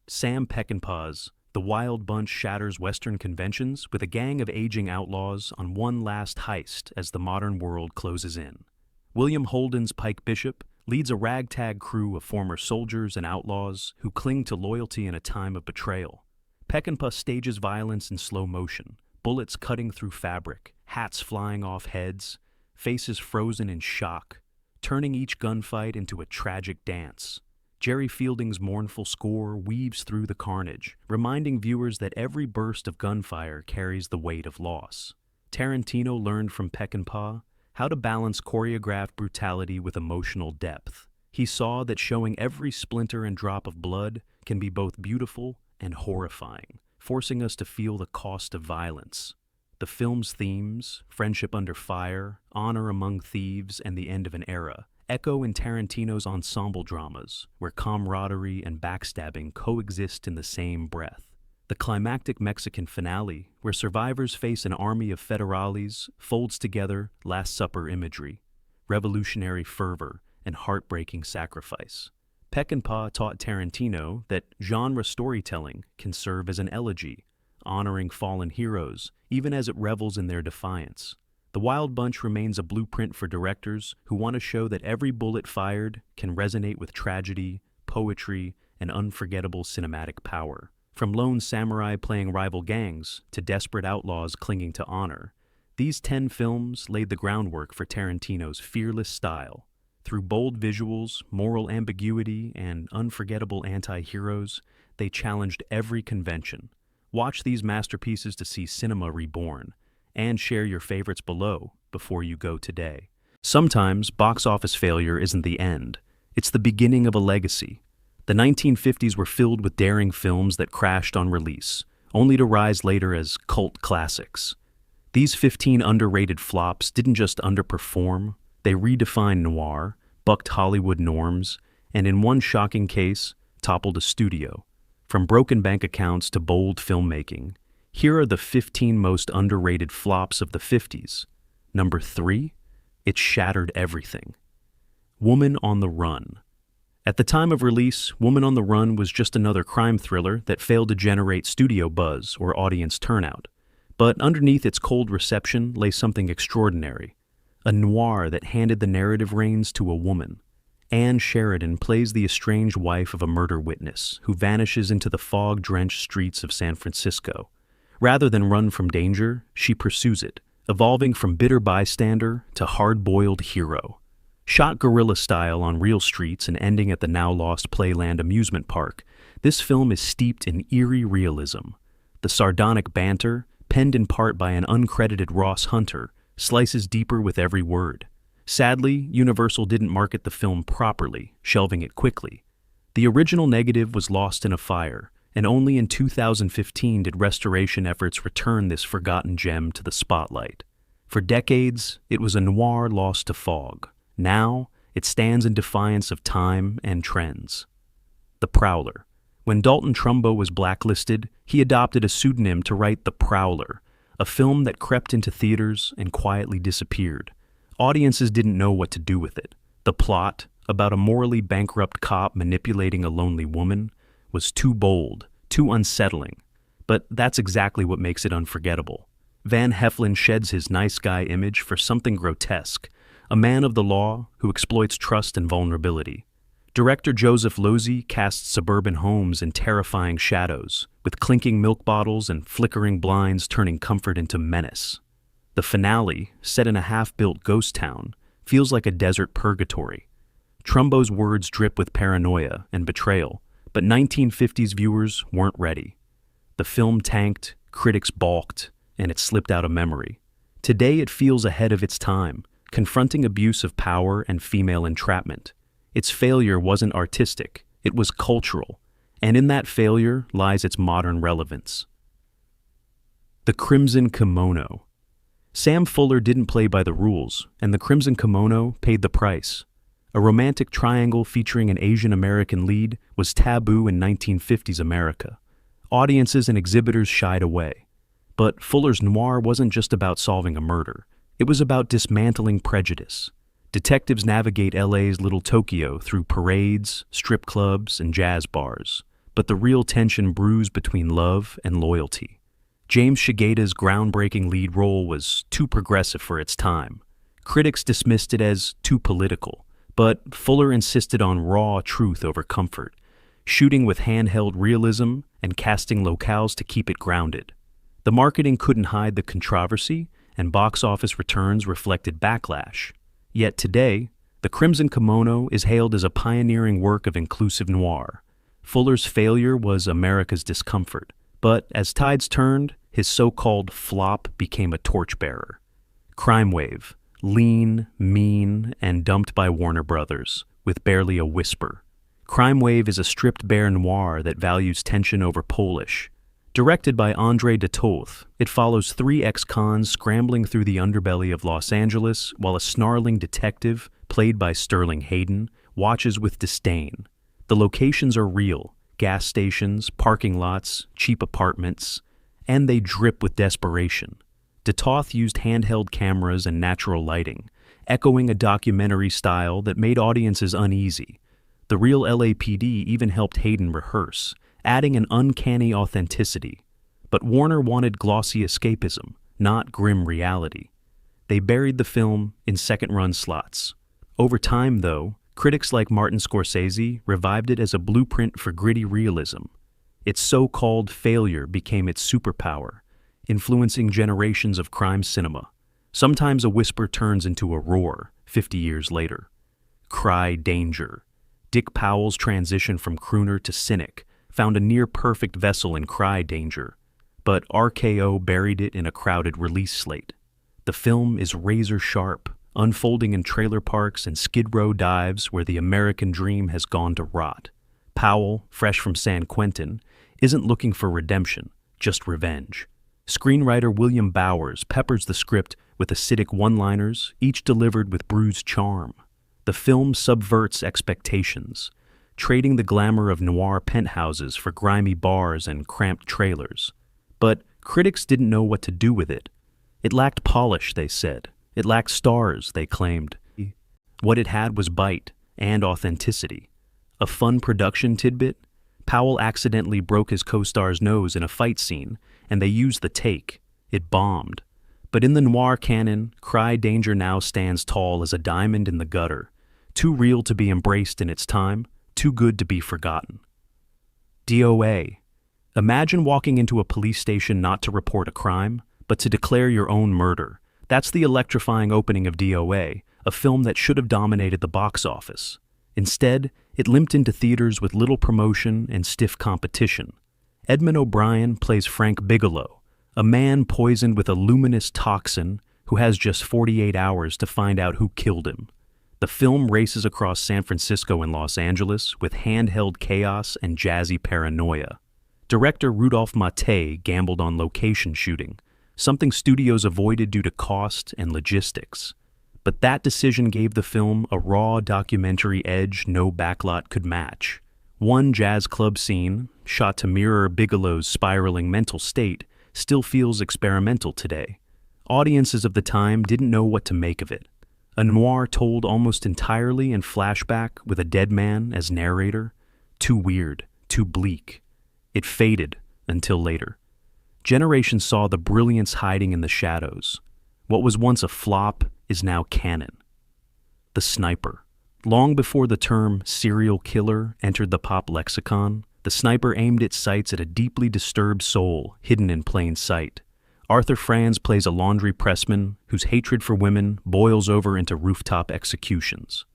Sam Peckinpah's The Wild Bunch shatters Western conventions with a gang of aging outlaws on one last heist as the modern world closes in. William Holden's Pike Bishop leads a ragtag crew of former soldiers and outlaws who cling to loyalty in a time of betrayal. Peckinpah stages violence in slow motion, bullets cutting through fabric, hats flying off heads, faces frozen in shock, turning each gunfight into a tragic dance. Jerry Fielding's mournful score weaves through the carnage, reminding viewers that every burst of gunfire carries the weight of loss. Tarantino learned from Peckinpah how to balance choreographed brutality with emotional depth. He saw that showing every splinter and drop of blood can be both beautiful and horrifying, forcing us to feel the cost of violence. The film's themes, friendship under fire, honor among thieves, and the end of an era, echo in Tarantino's ensemble dramas, where camaraderie and backstabbing coexist in the same breath. The climactic Mexican finale, where survivors face an army of federales, folds together Last Supper imagery, revolutionary fervor, and heartbreaking sacrifice. Peckinpah taught Tarantino that genre storytelling can serve as an elegy, honoring fallen heroes even as it revels in their defiance. The Wild Bunch remains a blueprint for directors who want to show that every bullet fired can resonate with tragedy, poetry, and unforgettable cinematic power. From lone samurai playing rival gangs to desperate outlaws clinging to honor, these 10 films laid the groundwork for Tarantino's fearless style. Through bold visuals, moral ambiguity, and unforgettable anti-heroes, they challenged every convention. Watch these masterpieces to see cinema reborn, and share your favorites below before you go today. Sometimes box office failure isn't the end. It's the beginning of a legacy. The 1950s were filled with daring films that crashed on release, only to rise later as cult classics. These 15 underrated flops didn't just underperform, they redefined noir, bucked Hollywood norms, and in one shocking case, toppled a studio. From broken bank accounts to bold filmmaking, here are the 15 most underrated flops of the 50s. Number 3, it shattered everything. Woman on the Run. At the time of release, Woman on the Run was just another crime thriller that failed to generate studio buzz or audience turnout. But underneath its cold reception lay something extraordinary. A noir that handed the narrative reins to a woman. Anne Sheridan plays the estranged wife of a murder witness who vanishes into the fog-drenched streets of San Francisco. Rather than run from danger, she pursues it, evolving from bitter bystander to hard-boiled hero. Shot guerrilla style on real streets and ending at the now-lost Playland amusement park, this film is steeped in eerie realism. The sardonic banter, penned in part by an uncredited Ross Hunter, slices deeper with every word. Sadly, Universal didn't market the film properly, shelving it quickly. The original negative was lost in a fire, and only in 2015 did restoration efforts return this forgotten gem to the spotlight. For decades, it was a noir lost to fog. Now, it stands in defiance of time and trends. The Prowler. When Dalton Trumbo was blacklisted, he adopted a pseudonym to write The Prowler, a film that crept into theaters and quietly disappeared. Audiences didn't know what to do with it. The plot, about a morally bankrupt cop manipulating a lonely woman, was too bold, too unsettling. But that's exactly what makes it unforgettable. Van Heflin sheds his nice guy image for something grotesque, a man of the law who exploits trust and vulnerability. Director Joseph Losey casts suburban homes in terrifying shadows, with clinking milk bottles and flickering blinds turning comfort into menace. The finale, set in a half-built ghost town, feels like a desert purgatory. Trumbo's words drip with paranoia and betrayal, but 1950s viewers weren't ready. The film tanked, critics balked, and it slipped out of memory. Today it feels ahead of its time, confronting abuse of power and female entrapment. Its failure wasn't artistic, it was cultural, and in that failure lies its modern relevance. The Crimson Kimono. Sam Fuller didn't play by the rules, and The Crimson Kimono paid the price. A romantic triangle featuring an Asian American lead was taboo in 1950s America. Audiences and exhibitors shied away. But Fuller's noir wasn't just about solving a murder. It was about dismantling prejudice. Detectives navigate LA's Little Tokyo through parades, strip clubs, and jazz bars. But the real tension brews between love and loyalty. James Shigeda's groundbreaking lead role was too progressive for its time. Critics dismissed it as too political, but Fuller insisted on raw truth over comfort, shooting with handheld realism and casting locales to keep it grounded. The marketing couldn't hide the controversy, and box office returns reflected backlash. Yet today, The Crimson Kimono is hailed as a pioneering work of inclusive noir. Fuller's failure was America's discomfort, but as tides turned, his so-called flop became a torchbearer. Crime Wave, lean, mean, and dumped by Warner Brothers, with barely a whisper. Crime Wave is a stripped-bare noir that values tension over polish. Directed by André de Toth, it follows 3 ex-cons scrambling through the underbelly of Los Angeles while a snarling detective, played by Sterling Hayden, watches with disdain. The locations are real: gas stations, parking lots, cheap apartments, and they drip with desperation. De Toth used handheld cameras and natural lighting, echoing a documentary style that made audiences uneasy. The real LAPD even helped Hayden rehearse, adding an uncanny authenticity. But Warner wanted glossy escapism, not grim reality. they buried the film in second-run slots. Over time, though, critics like Martin Scorsese revived it as a blueprint for gritty realism. Its so-called failure became its superpower, influencing generations of crime cinema. Sometimes a whisper turns into a roar 50 years later. Cry Danger. Dick Powell's transition from crooner to cynic found a near-perfect vessel in Cry Danger, but RKO buried it in a crowded release slate. The film is razor-sharp, unfolding in trailer parks and Skid Row dives where the American dream has gone to rot. Powell, fresh from San Quentin, isn't looking for redemption, just revenge. Screenwriter William Bowers peppers the script with acidic one-liners, each delivered with bruised charm. The film subverts expectations, trading the glamour of noir penthouses for grimy bars and cramped trailers. But critics didn't know what to do with it. It lacked polish, they said. It lacked stars, they claimed. What it had was bite and authenticity. A fun production tidbit? Powell accidentally broke his co-star's nose in a fight scene, and they used the take. It bombed. But in the noir canon, Cry Danger now stands tall as a diamond in the gutter, too real to be embraced in its time, too good to be forgotten. DOA. Imagine walking into a police station not to report a crime, but to declare your own murder. That's the electrifying opening of DOA, a film that should have dominated the box office. Instead, it limped into theaters with little promotion and stiff competition. Edmund O'Brien plays Frank Bigelow, a man poisoned with a luminous toxin who has just 48 hours to find out who killed him. The film races across San Francisco and Los Angeles with handheld chaos and jazzy paranoia. Director Rudolph Maté gambled on location shooting, something studios avoided due to cost and logistics. But that decision gave the film a raw documentary edge no backlot could match. One jazz club scene, shot to mirror Bigelow's spiraling mental state, still feels experimental today. Audiences of the time didn't know what to make of it. A noir told almost entirely in flashback with a dead man as narrator? Too weird, too bleak. It faded until later. Generations saw the brilliance hiding in the shadows. What was once a flop is now canon. The Sniper. Long before the term serial killer entered the pop lexicon, the sniper aimed its sights at a deeply disturbed soul hidden in plain sight. Arthur Franz plays a laundry pressman whose hatred for women boils over into rooftop executions.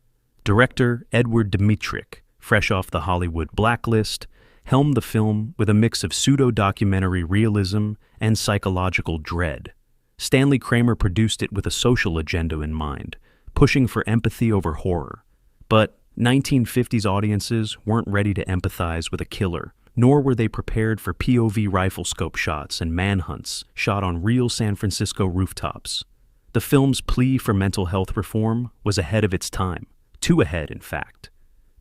Director Edward Dmytryk, fresh off the Hollywood blacklist, helmed the film with a mix of pseudo-documentary realism and psychological dread. Stanley Kramer produced it with a social agenda in mind, pushing for empathy over horror. But 1950s audiences weren't ready to empathize with a killer, nor were they prepared for POV rifle scope shots and manhunts shot on real San Francisco rooftops. The film's plea for mental health reform was ahead of its time, too ahead, in fact.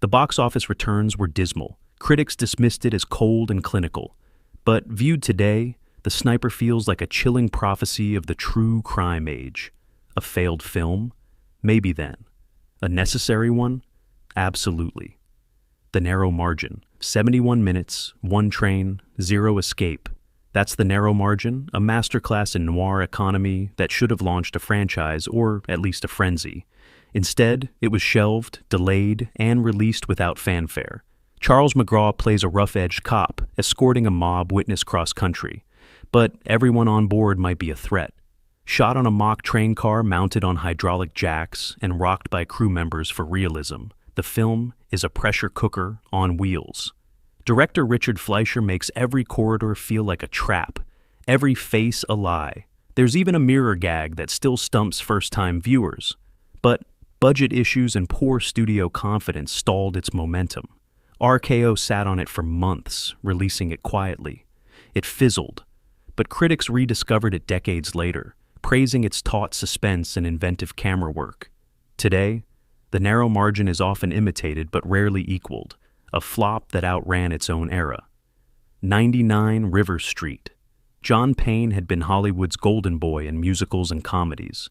The box office returns were dismal. Critics dismissed it as cold and clinical. But viewed today, The Sniper feels like a chilling prophecy of the true crime age. A failed film? Maybe then. A necessary one? Absolutely. The Narrow Margin. 71 minutes, one train, zero escape. That's The Narrow Margin, a masterclass in noir economy that should have launched a franchise or at least a frenzy. Instead, it was shelved, delayed, and released without fanfare. Charles McGraw plays a rough-edged cop, escorting a mob witness cross-country. But everyone on board might be a threat. Shot on a mock train car mounted on hydraulic jacks and rocked by crew members for realism, the film is a pressure cooker on wheels. Director Richard Fleischer makes every corridor feel like a trap, every face a lie. There's even a mirror gag that still stumps first-time viewers. But budget issues and poor studio confidence stalled its momentum. RKO sat on it for months, releasing it quietly. It fizzled, but critics rediscovered it decades later, praising its taut suspense and inventive camera work. Today, The Narrow Margin is often imitated but rarely equaled, a flop that outran its own era. 99 River Street. John Payne had been Hollywood's golden boy in musicals and comedies.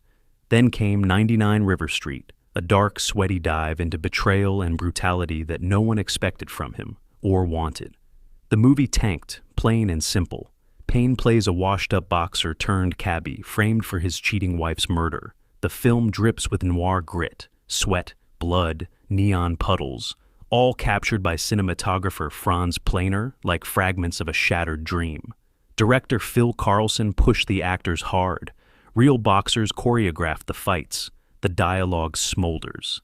Then came 99 River Street, a dark, sweaty dive into betrayal and brutality that no one expected from him or wanted. The movie tanked, plain and simple. Payne plays a washed-up boxer turned cabbie framed for his cheating wife's murder. The film drips with noir grit, sweat, blood, neon puddles, all captured by cinematographer Franz Planer like fragments of a shattered dream. Director Phil Carlson pushed the actors hard. Real boxers choreographed the fights. The dialogue smolders.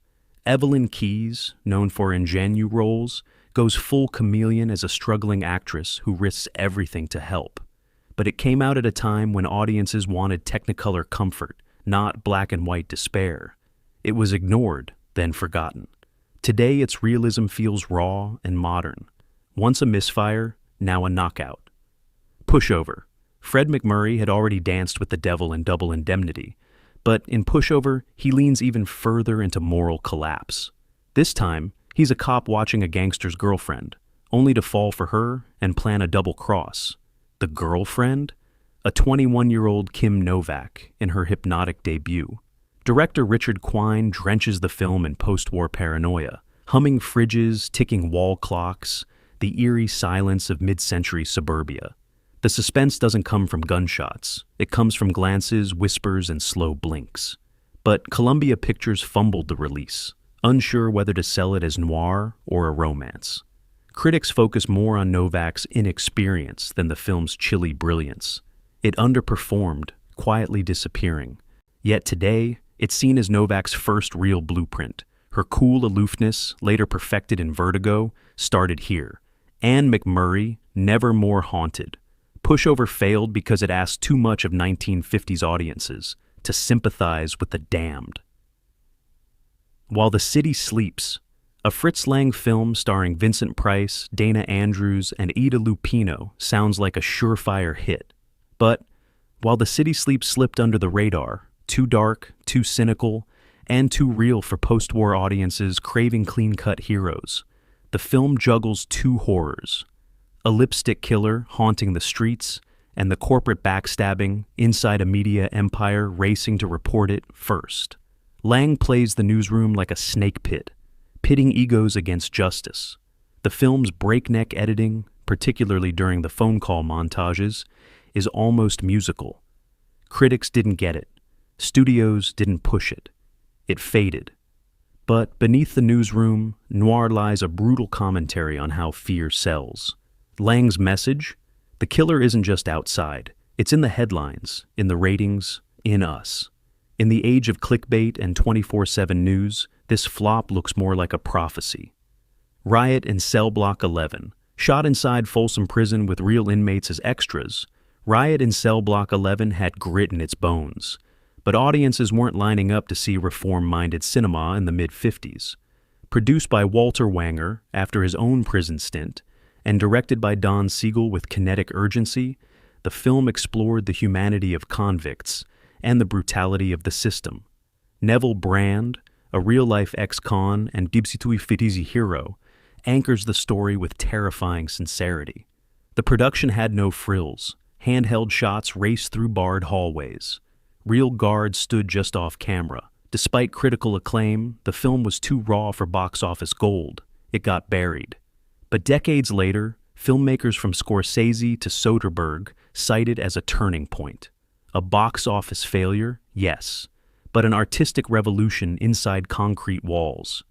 Evelyn Keyes, known for ingenue roles, goes full chameleon as a struggling actress who risks everything to help. But it came out at a time when audiences wanted Technicolor comfort, not black and white despair. It was ignored, then forgotten. Today its realism feels raw and modern. Once a misfire, now a knockout. Pushover. Fred MacMurray had already danced with the devil in Double Indemnity, but in Pushover, he leans even further into moral collapse. This time, he's a cop watching a gangster's girlfriend, only to fall for her and plan a double cross. The girlfriend? A 21-year-old Kim Novak in her hypnotic debut. Director Richard Quine drenches the film in post-war paranoia, humming fridges, ticking wall clocks, the eerie silence of mid-century suburbia. The suspense doesn't come from gunshots. It comes from glances, whispers, and slow blinks. But Columbia Pictures fumbled the release, unsure whether to sell it as noir or a romance. Critics focus more on Novak's inexperience than the film's chilly brilliance. It underperformed, quietly disappearing. Yet today, it's seen as Novak's first real blueprint. Her cool aloofness, later perfected in Vertigo, started here. Anne McMurray, never more haunted. Pushover failed because it asked too much of 1950s audiences to sympathize with the damned. While the City Sleeps, a Fritz Lang film starring Vincent Price, Dana Andrews, and Ida Lupino sounds like a surefire hit. But while the City Sleeps slipped under the radar, too dark, too cynical, and too real for post-war audiences craving clean-cut heroes, the film juggles two horrors: a lipstick killer haunting the streets, and the corporate backstabbing inside a media empire racing to report it first. Lang plays the newsroom like a snake pit, pitting egos against justice. The film's breakneck editing, particularly during the phone call montages, is almost musical. Critics didn't get it. Studios didn't push it. It faded. But beneath the newsroom, noir lies a brutal commentary on how fear sells. Lang's message? The killer isn't just outside. It's in the headlines, in the ratings, in us. In the age of clickbait and 24/7 news, this flop looks more like a prophecy. Riot in Cellblock 11. Shot inside Folsom Prison with real inmates as extras, Riot in Cellblock 11 had grit in its bones. But audiences weren't lining up to see reform-minded cinema in the mid-50s. Produced by Walter Wanger after his own prison stint, and directed by Don Siegel with kinetic urgency, the film explored the humanity of convicts and the brutality of the system. Neville Brand, a real-life ex-con and Dibsitui Fitizi hero, anchors the story with terrifying sincerity. The production had no frills. Handheld shots raced through barred hallways. Real guards stood just off camera. Despite critical acclaim, the film was too raw for box office gold. It got buried. But decades later, filmmakers from Scorsese to Soderbergh cite it as a turning point. A box office failure, yes, but an artistic revolution inside concrete walls.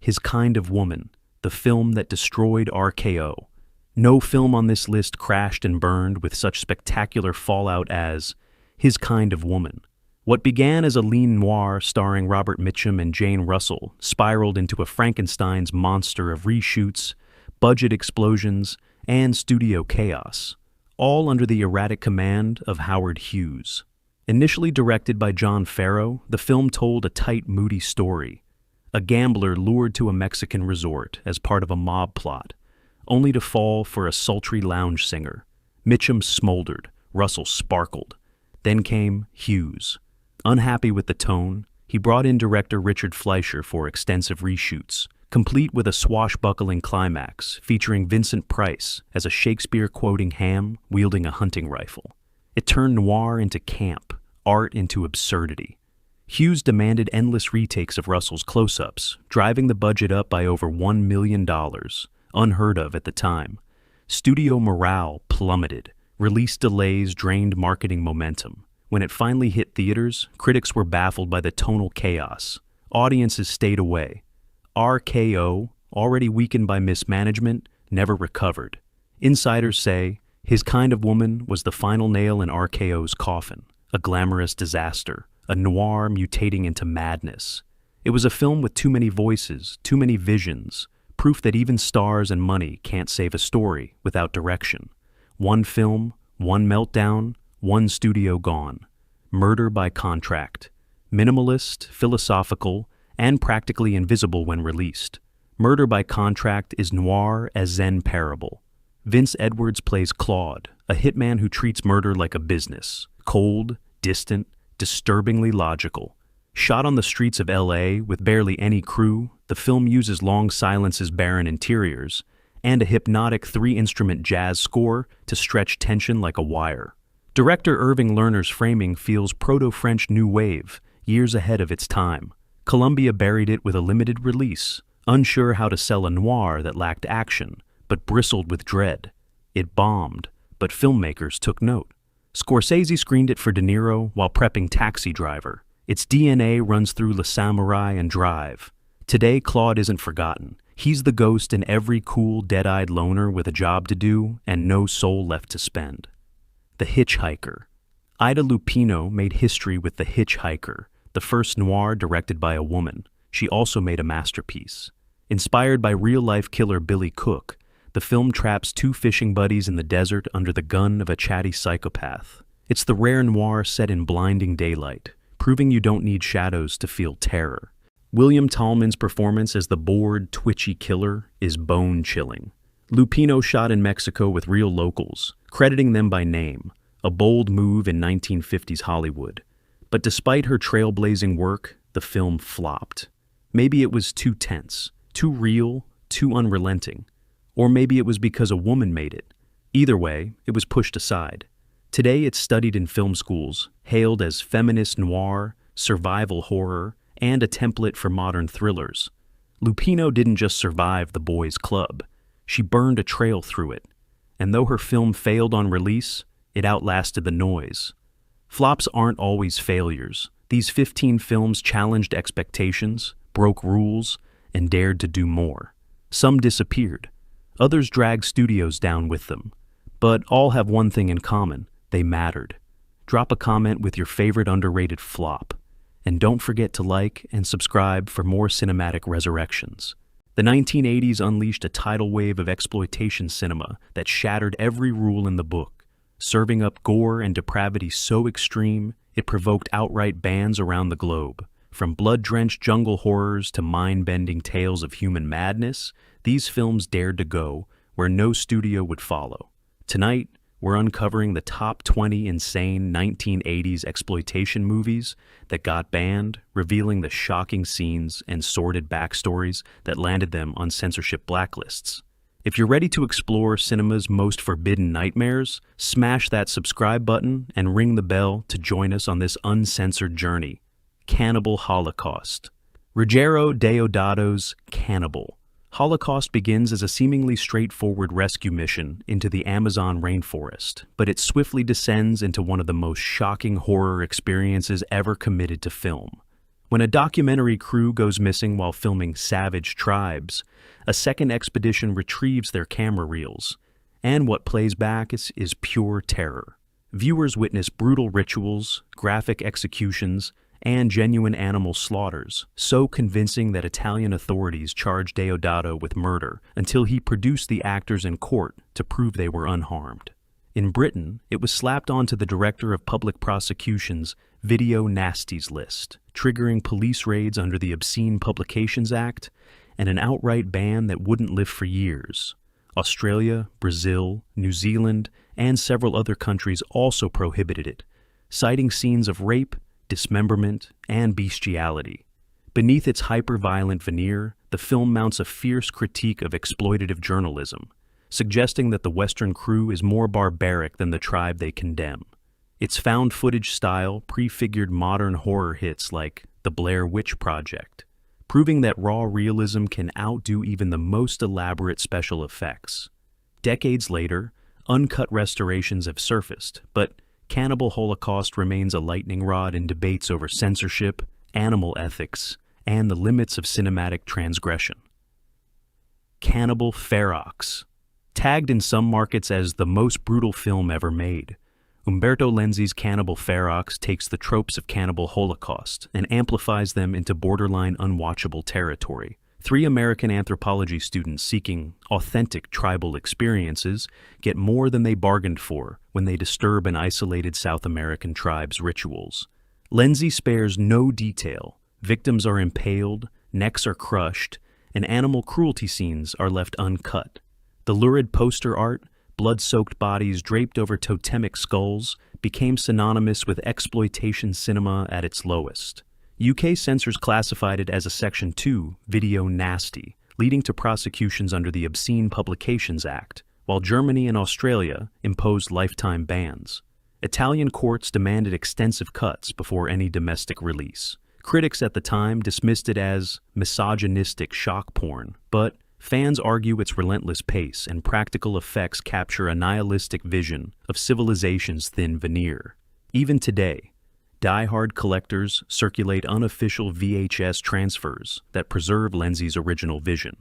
His Kind of Woman, the film that destroyed RKO. No film on this list crashed and burned with such spectacular fallout as His Kind of Woman. What began as a lean noir starring Robert Mitchum and Jane Russell spiraled into a Frankenstein's monster of reshoots, budget explosions, and studio chaos, all under the erratic command of Howard Hughes. Initially directed by John Farrow, the film told a tight, moody story. A gambler lured to a Mexican resort as part of a mob plot, only to fall for a sultry lounge singer. Mitchum smoldered, Russell sparkled. Then came Hughes. Unhappy with the tone, he brought in director Richard Fleischer for extensive reshoots, complete with a swashbuckling climax featuring Vincent Price as a Shakespeare-quoting ham wielding a hunting rifle. It turned noir into camp, art into absurdity. Hughes demanded endless retakes of Russell's close-ups, driving the budget up by over $1 million, unheard of at the time. Studio morale plummeted. Release delays drained marketing momentum. When it finally hit theaters, critics were baffled by the tonal chaos. Audiences stayed away. RKO, already weakened by mismanagement, never recovered. Insiders say His Kind of Woman was the final nail in RKO's coffin, a glamorous disaster, a noir mutating into madness. It was a film with too many voices, too many visions, proof that even stars and money can't save a story without direction. One film, one meltdown, one studio gone. Murder by contract. Minimalist, philosophical, and practically invisible when released. Murder by Contract is noir as Zen parable. Vince Edwards plays Claude, a hitman who treats murder like a business. Cold, distant, disturbingly logical. Shot on the streets of LA with barely any crew, the film uses long silences, barren interiors, and a hypnotic 3-instrument jazz score to stretch tension like a wire. Director Irving Lerner's framing feels proto-French New Wave, years ahead of its time. Columbia buried it with a limited release, unsure how to sell a noir that lacked action, but bristled with dread. It bombed, but filmmakers took note. Scorsese screened it for De Niro while prepping Taxi Driver. Its DNA runs through Le Samurai and Drive. Today, Claude isn't forgotten. He's the ghost in every cool, dead-eyed loner with a job to do and no soul left to spend. The Hitchhiker. Ida Lupino made history with The Hitchhiker, the first noir directed by a woman. She also made a masterpiece. Inspired by real-life killer Billy Cook, the film traps two fishing buddies in the desert under the gun of a chatty psychopath. It's the rare noir set in blinding daylight, proving you don't need shadows to feel terror. William Tallman's performance as the bored, twitchy killer is bone-chilling. Lupino shot in Mexico with real locals, crediting them by name, a bold move in 1950s Hollywood. But despite her trailblazing work, the film flopped. Maybe it was too tense, too real, too unrelenting. Or maybe it was because a woman made it. Either way, it was pushed aside. Today it's studied in film schools, hailed as feminist noir, survival horror, and a template for modern thrillers. Lupino didn't just survive The Boys Club. She burned a trail through it. And though her film failed on release, it outlasted the noise. Flops aren't always failures. These 15 films challenged expectations, broke rules, and dared to do more. Some disappeared. Others dragged studios down with them. But all have one thing in common. They mattered. Drop a comment with your favorite underrated flop. And don't forget to like and subscribe for more cinematic resurrections. The 1980s unleashed a tidal wave of exploitation cinema that shattered every rule in the book, serving up gore and depravity so extreme it provoked outright bans around the globe. From blood-drenched jungle horrors to mind-bending tales of human madness, these films dared to go where no studio would follow. Tonight, we're uncovering the top 20 insane 1980s exploitation movies that got banned, revealing the shocking scenes and sordid backstories that landed them on censorship blacklists. If you're ready to explore cinema's most forbidden nightmares, smash that subscribe button and ring the bell to join us on this uncensored journey. Cannibal Holocaust. Ruggero Deodato's Cannibal. Holocaust begins as a seemingly straightforward rescue mission into the Amazon rainforest, but it swiftly descends into one of the most shocking horror experiences ever committed to film. When a documentary crew goes missing while filming Savage Tribes, a second expedition retrieves their camera reels, and what plays back is pure terror. Viewers witness brutal rituals, graphic executions, and genuine animal slaughters, so convincing that Italian authorities charged Deodato with murder until he produced the actors in court to prove they were unharmed. In Britain, it was slapped onto the Director of Public Prosecution's Video Nasties list, triggering police raids under the Obscene Publications Act and an outright ban that wouldn't lift for years. Australia, Brazil, New Zealand, and several other countries also prohibited it, citing scenes of rape, dismemberment, and bestiality. Beneath its hyper-violent veneer, the film mounts a fierce critique of exploitative journalism, suggesting that the Western crew is more barbaric than the tribe they condemn. Its found footage style prefigured modern horror hits like The Blair Witch Project, proving that raw realism can outdo even the most elaborate special effects. Decades later, Uncut restorations have surfaced, but Cannibal Holocaust remains a lightning rod in debates over censorship, animal ethics, and the limits of cinematic transgression. Cannibal Ferox. Tagged in some markets as the most brutal film ever made, Umberto Lenzi's Cannibal Ferox takes the tropes of Cannibal Holocaust and amplifies them into borderline unwatchable territory. Three American anthropology students seeking authentic tribal experiences get more than they bargained for when they disturb an isolated South American tribe's rituals. Lenzi spares no detail. Victims are impaled, necks are crushed, and animal cruelty scenes are left uncut. The lurid poster art, blood-soaked bodies draped over totemic skulls, became synonymous with exploitation cinema at its lowest. UK censors classified it as a Section 2 video nasty, leading to prosecutions under the Obscene Publications Act, while Germany and Australia imposed lifetime bans. Italian courts demanded extensive cuts before any domestic release. Critics at the time dismissed it as misogynistic shock porn, but fans argue its relentless pace and practical effects capture a nihilistic vision of civilization's thin veneer. Even today, die-hard collectors circulate unofficial VHS transfers that preserve Lenzi's original vision,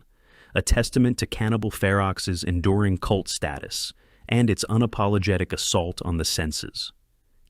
a testament to Cannibal Ferox's enduring cult status and its unapologetic assault on the senses.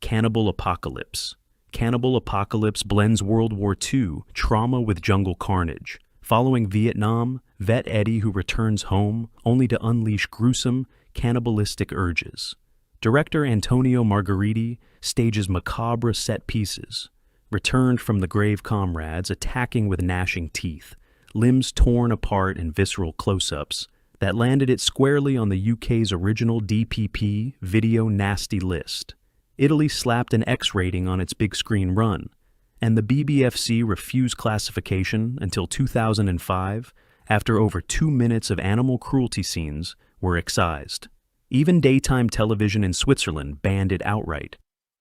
Cannibal Apocalypse. Cannibal Apocalypse blends World War II trauma with jungle carnage. Following Vietnam, vet Eddie who returns home only to unleash gruesome, cannibalistic urges. Director Antonio Margheriti stages macabre set pieces, returned from the grave comrades attacking with gnashing teeth, limbs torn apart in visceral close-ups that landed it squarely on the UK's original DPP video nasty list. Italy slapped an X rating on its big screen run, and the BBFC refused classification until 2005 after over 2 minutes of animal cruelty scenes were excised. Even daytime television in Switzerland banned it outright.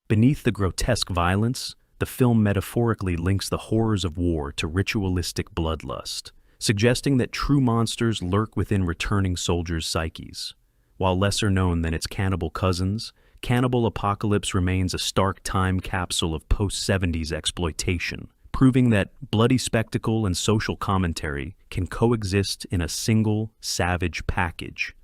Beneath the grotesque violence, the film metaphorically links the horrors of war to ritualistic bloodlust, suggesting that true monsters lurk within returning soldiers' psyches. While lesser known than its cannibal cousins, Cannibal Apocalypse remains a stark time capsule of post-70s exploitation, proving that bloody spectacle and social commentary can coexist in a single, savage package.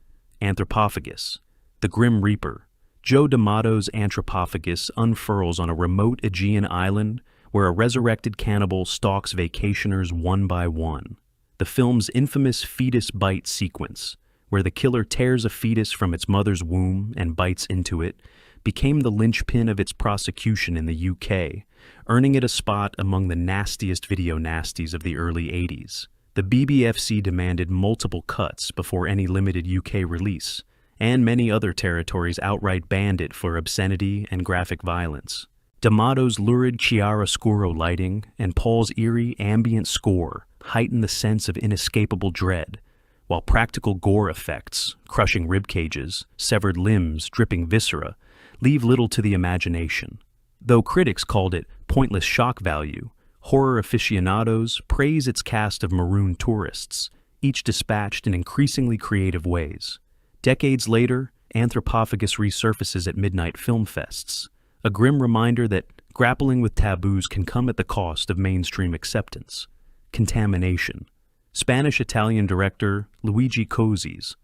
Anthropophagus. The Grim Reaper. Joe D'Amato's Anthropophagus unfurls on a remote Aegean island where a resurrected cannibal stalks vacationers one by one. The film's infamous fetus bite sequence, where the killer tears a fetus from its mother's womb and bites into it, became the linchpin of its prosecution in the UK, earning it a spot among the nastiest video nasties of the early 80s. The BBFC demanded multiple cuts before any limited UK release, and many other territories outright banned it for obscenity and graphic violence. D'Amato's lurid chiaroscuro lighting and Paul's eerie ambient score heighten the sense of inescapable dread, while practical gore effects, crushing rib cages, severed limbs, dripping viscera, leave little to the imagination. Though critics called it pointless shock value, horror aficionados praise its cast of maroon tourists, each dispatched in increasingly creative ways. Decades later, Anthropophagus resurfaces at midnight film fests, a grim reminder that grappling with taboos can come at the cost of mainstream acceptance. Contamination. Spanish-Italian director Luigi Cozzi's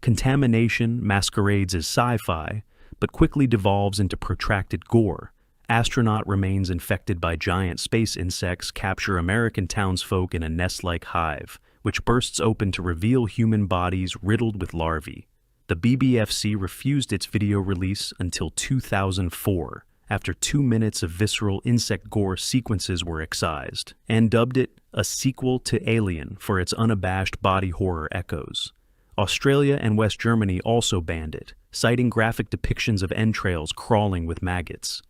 Contamination masquerades as sci-fi, but quickly devolves into protracted gore. Astronaut remains infected by giant space insects capture American townsfolk in a nest-like hive, which bursts open to reveal human bodies riddled with larvae. The BBFC refused its video release until 2004, after 2 minutes of visceral insect gore sequences were excised, and dubbed it a sequel to Alien for its unabashed body horror echoes. Australia and West Germany also banned it, citing graphic depictions of entrails crawling with maggots.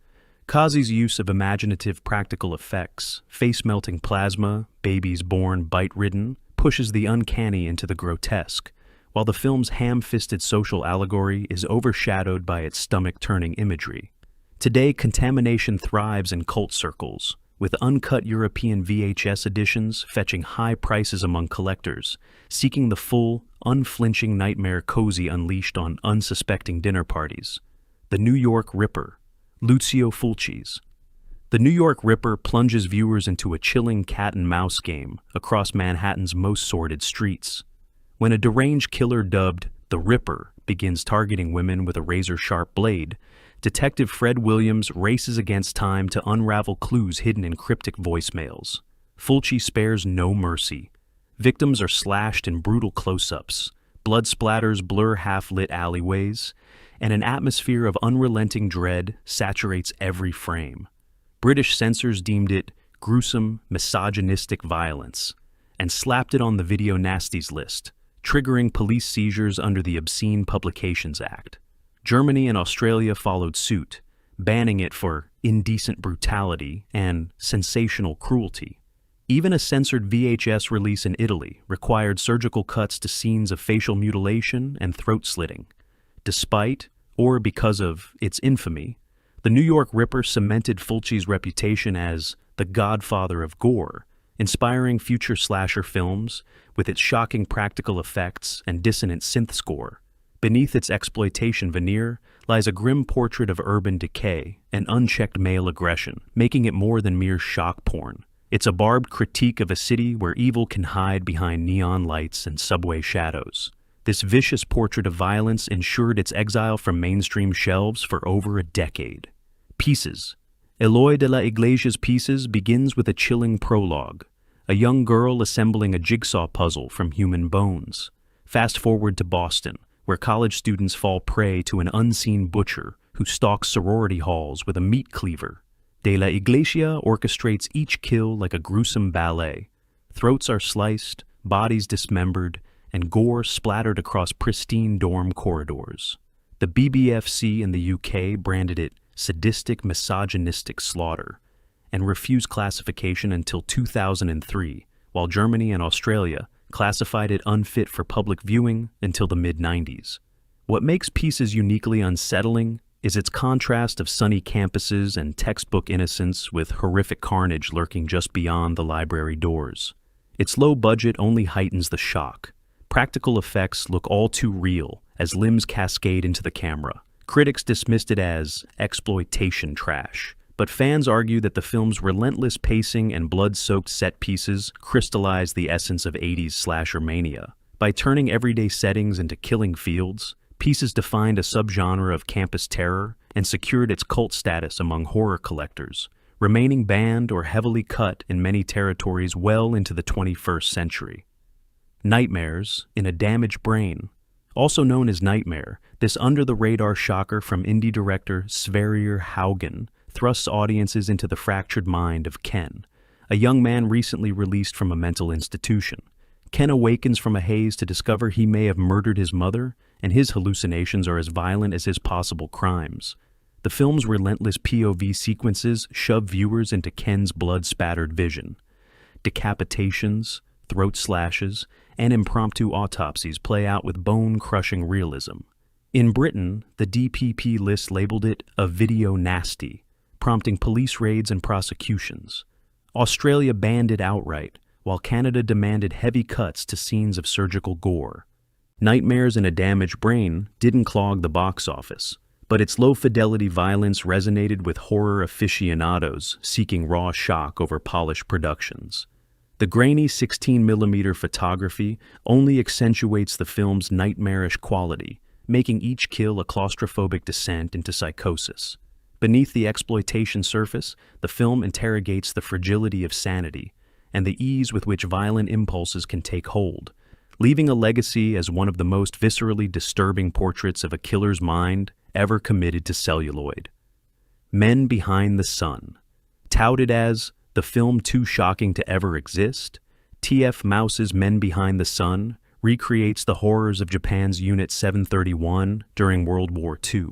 Cozzi's use of imaginative practical effects, face-melting plasma, babies born bite-ridden, pushes the uncanny into the grotesque, while the film's ham-fisted social allegory is overshadowed by its stomach-turning imagery. Today, contamination thrives in cult circles, with uncut European VHS editions fetching high prices among collectors, seeking the full, unflinching nightmare cozy unleashed on unsuspecting dinner parties. The New York Ripper, Lucio Fulci's. The New York Ripper plunges viewers into a chilling cat-and-mouse game across Manhattan's most sordid streets. When a deranged killer dubbed the Ripper begins targeting women with a razor-sharp blade, Detective Fred Williams races against time to unravel clues hidden in cryptic voicemails. Fulci spares no mercy. Victims are slashed in brutal close-ups, blood splatters blur half-lit alleyways, and an atmosphere of unrelenting dread saturates every frame. British censors deemed it gruesome, misogynistic violence, and slapped it on the video nasties list, triggering police seizures under the Obscene Publications Act. Germany and Australia followed suit, banning it for indecent brutality and sensational cruelty. Even a censored VHS release in Italy required surgical cuts to scenes of facial mutilation and throat slitting. Despite, or because of, its infamy, the New York Ripper cemented Fulci's reputation as the godfather of gore, inspiring future slasher films with its shocking practical effects and dissonant synth score. Beneath its exploitation veneer lies a grim portrait of urban decay and unchecked male aggression, making it more than mere shock porn. It's a barbed critique of a city where evil can hide behind neon lights and subway shadows. This vicious portrait of violence ensured its exile from mainstream shelves for over a decade. Pieces. Eloy de la Iglesia's Pieces begins with a chilling prologue, a young girl assembling a jigsaw puzzle from human bones. Fast forward to Boston, where college students fall prey to an unseen butcher who stalks sorority halls with a meat cleaver. De la Iglesia orchestrates each kill like a gruesome ballet. Throats are sliced, bodies dismembered, and gore splattered across pristine dorm corridors. The BBFC in the UK branded it sadistic, misogynistic slaughter, and refused classification until 2003, while Germany and Australia classified it unfit for public viewing until the mid-90s. What makes Pieces uniquely unsettling is its contrast of sunny campuses and textbook innocence with horrific carnage lurking just beyond the library doors. Its low budget only heightens the shock. Practical effects look all too real as limbs cascade into the camera. Critics dismissed it as exploitation trash, but fans argue that the film's relentless pacing and blood-soaked set pieces crystallize the essence of 80s slasher mania. By turning everyday settings into killing fields, Pieces defined a subgenre of campus terror and secured its cult status among horror collectors, remaining banned or heavily cut in many territories well into the 21st century. Nightmares in a Damaged Brain. Also known as Nightmare, this under-the-radar shocker from indie director Sverrir Haugen thrusts audiences into the fractured mind of Ken, a young man recently released from a mental institution. Ken awakens from a haze to discover he may have murdered his mother, and his hallucinations are as violent as his possible crimes. The film's relentless POV sequences shove viewers into Ken's blood-spattered vision. Decapitations, throat slashes, and impromptu autopsies play out with bone-crushing realism. In Britain, the DPP list labeled it a video nasty, prompting police raids and prosecutions. Australia banned it outright, while Canada demanded heavy cuts to scenes of surgical gore. Nightmares in a Damaged Brain didn't clog the box office, but its low-fidelity violence resonated with horror aficionados seeking raw shock over polished productions. The grainy 16mm photography only accentuates the film's nightmarish quality, making each kill a claustrophobic descent into psychosis. Beneath the exploitation surface, the film interrogates the fragility of sanity and the ease with which violent impulses can take hold, leaving a legacy as one of the most viscerally disturbing portraits of a killer's mind ever committed to celluloid. Men Behind the Sun. Touted as the film too shocking to ever exist, T.F. Mouse's Men Behind the Sun recreates the horrors of Japan's Unit 731 during World War II.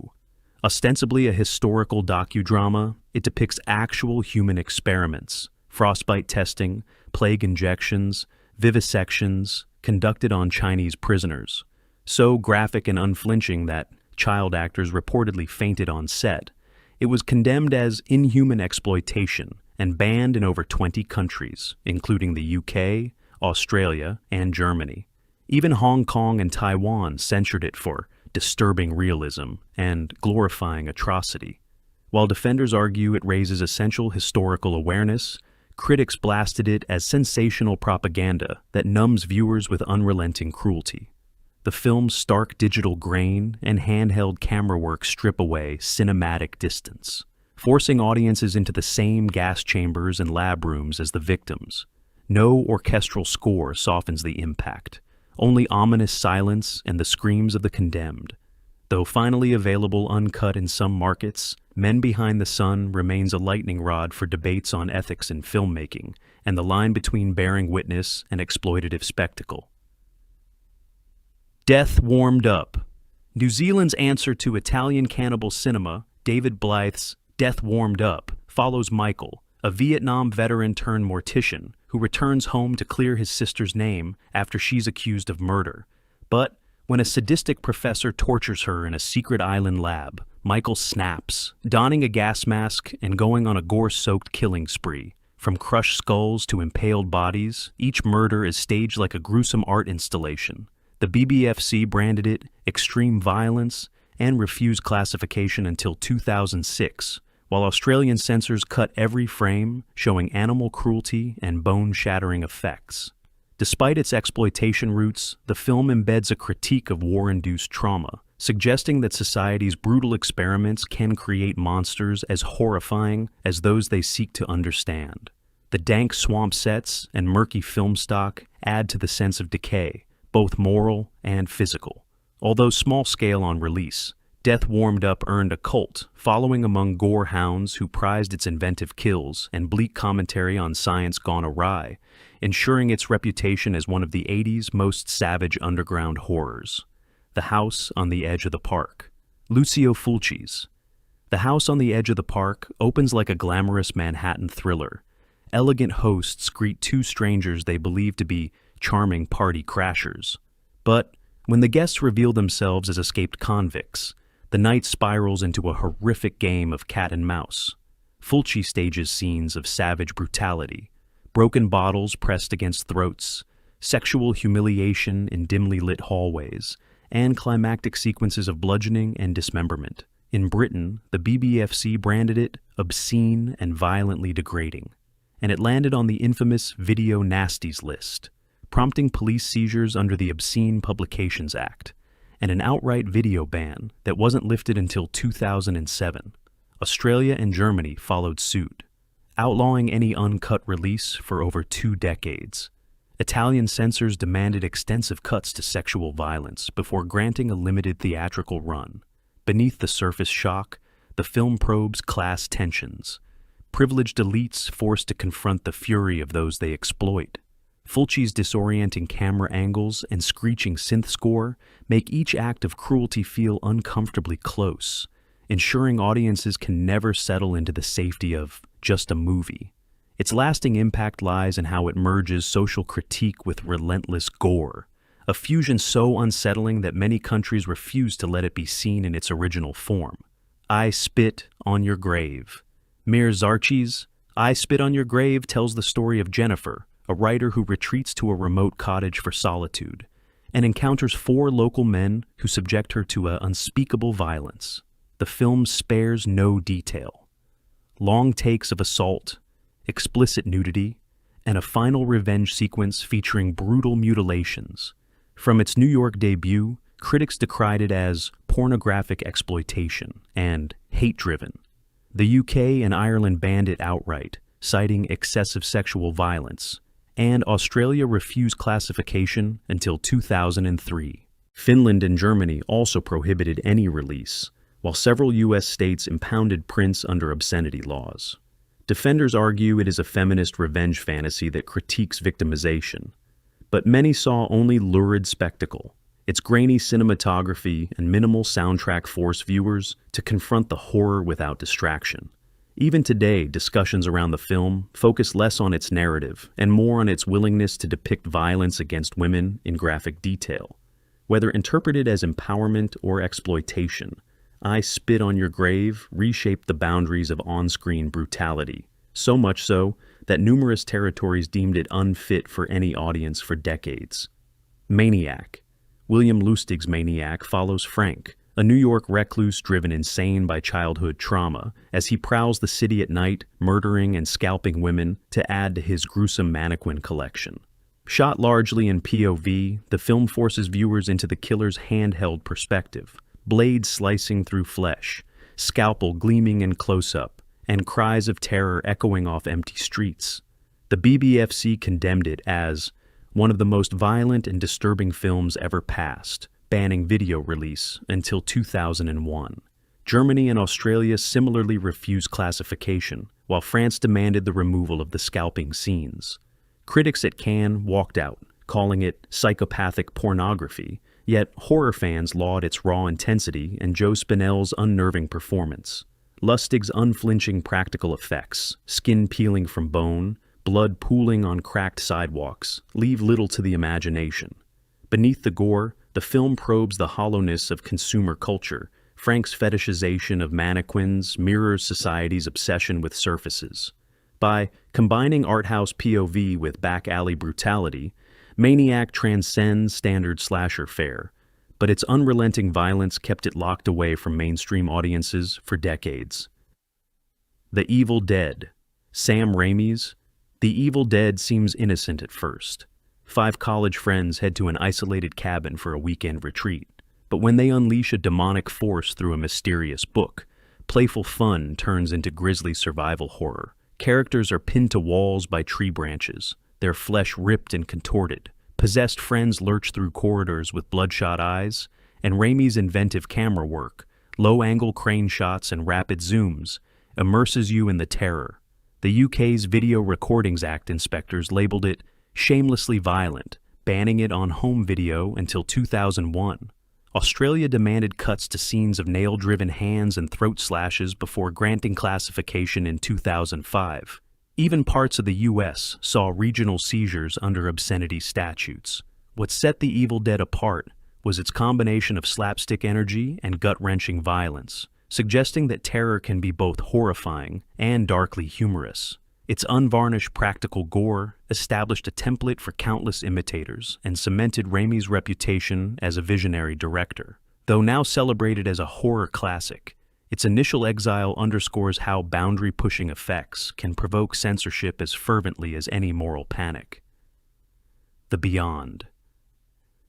Ostensibly a historical docudrama, it depicts actual human experiments, frostbite testing, plague injections, vivisections, conducted on Chinese prisoners, so graphic and unflinching that child actors reportedly fainted on set. It was condemned as inhuman exploitation and banned in over 20 countries, including the UK, Australia, and Germany. Even Hong Kong and Taiwan censored it for disturbing realism and glorifying atrocity. While defenders argue it raises essential historical awareness, critics blasted it as sensational propaganda that numbs viewers with unrelenting cruelty. The film's stark digital grain and handheld camera work strip away cinematic distance, forcing audiences into the same gas chambers and lab rooms as the victims. No orchestral score softens the impact, only ominous silence and the screams of the condemned. Though finally available uncut in some markets, Men Behind the Sun remains a lightning rod for debates on ethics in filmmaking and the line between bearing witness and exploitative spectacle. Death Warmed Up. New Zealand's answer to Italian cannibal cinema, David Blythe's Death Warmed Up, follows Michael, a Vietnam veteran turned mortician who returns home to clear his sister's name after she's accused of murder. But when a sadistic professor tortures her in a secret island lab, Michael snaps, donning a gas mask and going on a gore-soaked killing spree. From crushed skulls to impaled bodies, each murder is staged like a gruesome art installation. The BBFC branded it extreme violence and refused classification until 2006, while Australian censors cut every frame, showing animal cruelty and bone-shattering effects. Despite its exploitation roots, the film embeds a critique of war-induced trauma, suggesting that society's brutal experiments can create monsters as horrifying as those they seek to understand. The dank swamp sets and murky film stock add to the sense of decay, both moral and physical. Although small-scale on release, Death Warmed Up earned a cult following among gore hounds who prized its inventive kills and bleak commentary on science gone awry, ensuring its reputation as one of the 80s most savage underground horrors. The House on the Edge of the Park. Lucio Fulci's The House on the Edge of the Park opens like a glamorous Manhattan thriller. Elegant hosts greet two strangers they believe to be charming party crashers. But when the guests reveal themselves as escaped convicts, the night spirals into a horrific game of cat and mouse. Fulci stages scenes of savage brutality, broken bottles pressed against throats, sexual humiliation in dimly lit hallways, and climactic sequences of bludgeoning and dismemberment. In Britain, the BBFC branded it obscene and violently degrading, and it landed on the infamous Video Nasties list, prompting police seizures under the Obscene Publications Act, and an outright video ban that wasn't lifted until 2007. Australia and Germany followed suit, outlawing any uncut release for over 2 decades. Italian censors demanded extensive cuts to sexual violence before granting a limited theatrical run. Beneath the surface shock, the film probes class tensions. Privileged elites forced to confront the fury of those they exploit. Fulci's disorienting camera angles and screeching synth score make each act of cruelty feel uncomfortably close, ensuring audiences can never settle into the safety of just a movie. Its lasting impact lies in how it merges social critique with relentless gore, a fusion so unsettling that many countries refuse to let it be seen in its original form. I Spit on Your Grave. Mir Zarchi's I Spit on Your Grave tells the story of Jennifer, a writer who retreats to a remote cottage for solitude, and encounters 4 local men who subject her to unspeakable violence. The film spares no detail. Long takes of assault, explicit nudity, and a final revenge sequence featuring brutal mutilations. From its New York debut, critics decried it as pornographic exploitation and hate-driven. The UK and Ireland banned it outright, citing excessive sexual violence, and Australia refused classification until 2003. Finland and Germany also prohibited any release, while several U.S. states impounded prints under obscenity laws. Defenders argue it is a feminist revenge fantasy that critiques victimization, but many saw only lurid spectacle. Its grainy cinematography and minimal soundtrack force viewers to confront the horror without distraction. Even today, discussions around the film focus less on its narrative and more on its willingness to depict violence against women in graphic detail. Whether interpreted as empowerment or exploitation, I Spit on Your Grave reshaped the boundaries of on-screen brutality, so much so that numerous territories deemed it unfit for any audience for decades. Maniac. William Lustig's Maniac follows Frank, a New York recluse driven insane by childhood trauma, as he prowls the city at night, murdering and scalping women to add to his gruesome mannequin collection. Shot largely in POV, the film forces viewers into the killer's handheld perspective, blades slicing through flesh, scalpel gleaming in close-up, and cries of terror echoing off empty streets. The BBFC condemned it as one of the most violent and disturbing films ever passed, banning video release until 2001. Germany and Australia similarly refused classification, while France demanded the removal of the scalping scenes. Critics at Cannes walked out, calling it psychopathic pornography, yet horror fans laud its raw intensity and Joe Spinell's unnerving performance. Lustig's unflinching practical effects, skin peeling from bone, blood pooling on cracked sidewalks, leave little to the imagination. Beneath the gore, the film probes the hollowness of consumer culture. Frank's fetishization of mannequins mirrors society's obsession with surfaces. By combining arthouse POV with back-alley brutality, Maniac transcends standard slasher fare, but its unrelenting violence kept it locked away from mainstream audiences for decades. The Evil Dead. Sam Raimi's The Evil Dead seems innocent at first. 5 college friends head to an isolated cabin for a weekend retreat, but when they unleash a demonic force through a mysterious book, playful fun turns into grisly survival horror. Characters are pinned to walls by tree branches, their flesh ripped and contorted. Possessed friends lurch through corridors with bloodshot eyes, and Raimi's inventive camera work, low-angle crane shots and rapid zooms, immerses you in the terror. The UK's Video Recordings Act inspectors labeled it shamelessly violent, banning it on home video until 2001. Australia demanded cuts to scenes of nail-driven hands and throat slashes before granting classification in 2005. Even parts of the US saw regional seizures under obscenity statutes. What set The Evil Dead apart was its combination of slapstick energy and gut-wrenching violence, suggesting that terror can be both horrifying and darkly humorous. Its unvarnished practical gore established a template for countless imitators and cemented Raimi's reputation as a visionary director. Though now celebrated as a horror classic, its initial exile underscores how boundary-pushing effects can provoke censorship as fervently as any moral panic. The Beyond.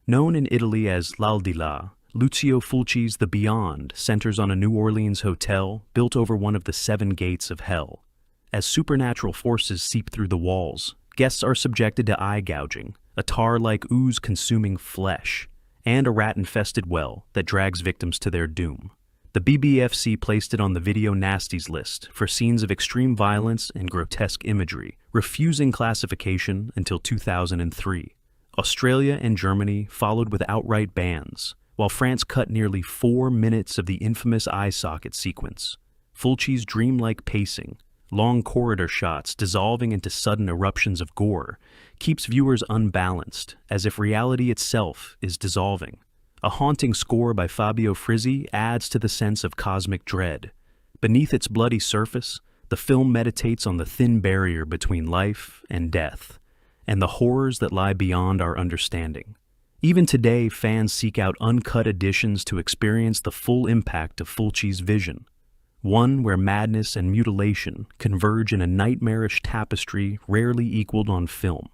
Known in Italy as L'Aldilà, Lucio Fulci's The Beyond centers on a New Orleans hotel built over one of the 7 gates of hell. As supernatural forces seep through the walls, guests are subjected to eye gouging, a tar-like ooze consuming flesh, and a rat-infested well that drags victims to their doom. The BBFC placed it on the Video Nasties list for scenes of extreme violence and grotesque imagery, refusing classification until 2003. Australia and Germany followed with outright bans, while France cut nearly 4 minutes of the infamous eye socket sequence. Fulci's dreamlike pacing, long corridor shots dissolving into sudden eruptions of gore, keeps viewers unbalanced, as if reality itself is dissolving. A haunting score by Fabio Frizzi adds to the sense of cosmic dread. Beneath its bloody surface, the film meditates on the thin barrier between life and death, and the horrors that lie beyond our understanding. Even today, fans seek out uncut editions to experience the full impact of Fulci's vision. One where madness and mutilation converge in a nightmarish tapestry rarely equaled on film.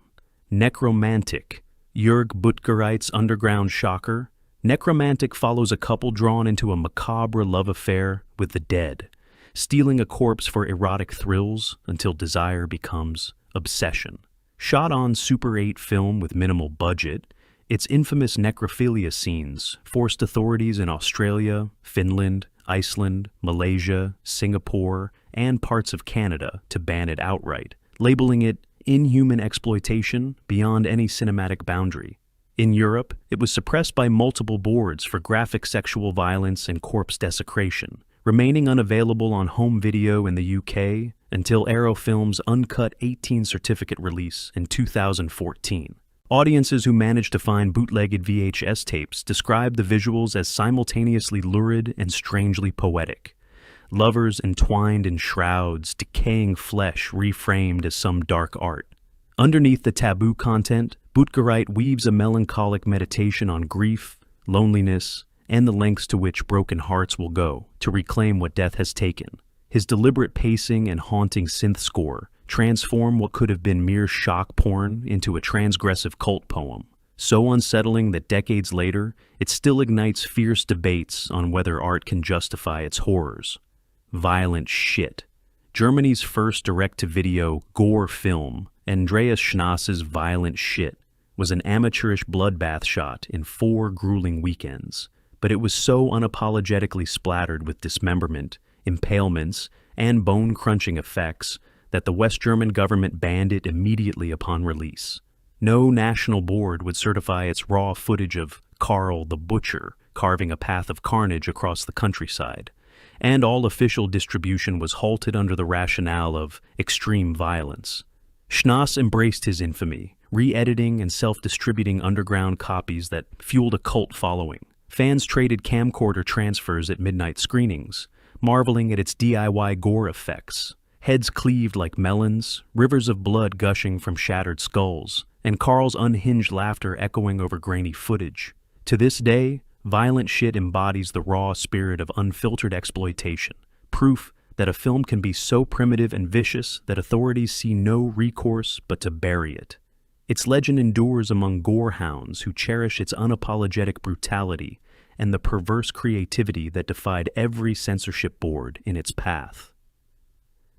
Necromantic. Jörg Buttgerite's underground shocker. Necromantic follows a couple drawn into a macabre love affair with the dead, stealing a corpse for erotic thrills until desire becomes obsession. Shot on Super 8 film with minimal budget, its infamous necrophilia scenes forced authorities in Australia, Finland, Iceland, Malaysia, Singapore, and parts of Canada to ban it outright, labeling it inhuman exploitation beyond any cinematic boundary. In Europe, it was suppressed by multiple boards for graphic sexual violence and corpse desecration, remaining unavailable on home video in the UK until Arrow Films' uncut 18 certificate release in 2014. Audiences who managed to find bootlegged VHS tapes described the visuals as simultaneously lurid and strangely poetic. lovers entwined in shrouds, decaying flesh reframed as some dark art. Underneath the taboo content, Butgereit weaves a melancholic meditation on grief, loneliness, and the lengths to which broken hearts will go to reclaim what death has taken. His deliberate pacing and haunting synth score transform what could have been mere shock porn into a transgressive cult poem, so unsettling that decades later, it still ignites fierce debates on whether art can justify its horrors. Violent Shit. Germany's first direct-to-video gore film, Andreas Schnass's Violent Shit, was an amateurish bloodbath shot in 4 grueling weekends, but it was so unapologetically splattered with dismemberment, impalements, and bone-crunching effects that the West German government banned it immediately upon release. No national board would certify its raw footage of Karl the Butcher carving a path of carnage across the countryside, and all official distribution was halted under the rationale of extreme violence. Schnass embraced his infamy, re-editing and self-distributing underground copies that fueled a cult following. Fans traded camcorder transfers at midnight screenings, marveling at its DIY gore effects. Heads cleaved like melons, rivers of blood gushing from shattered skulls, and Karl's unhinged laughter echoing over grainy footage. To this day, Violent Shit embodies the raw spirit of unfiltered exploitation, proof that a film can be so primitive and vicious that authorities see no recourse but to bury it. Its legend endures among gore hounds who cherish its unapologetic brutality and the perverse creativity that defied every censorship board in its path.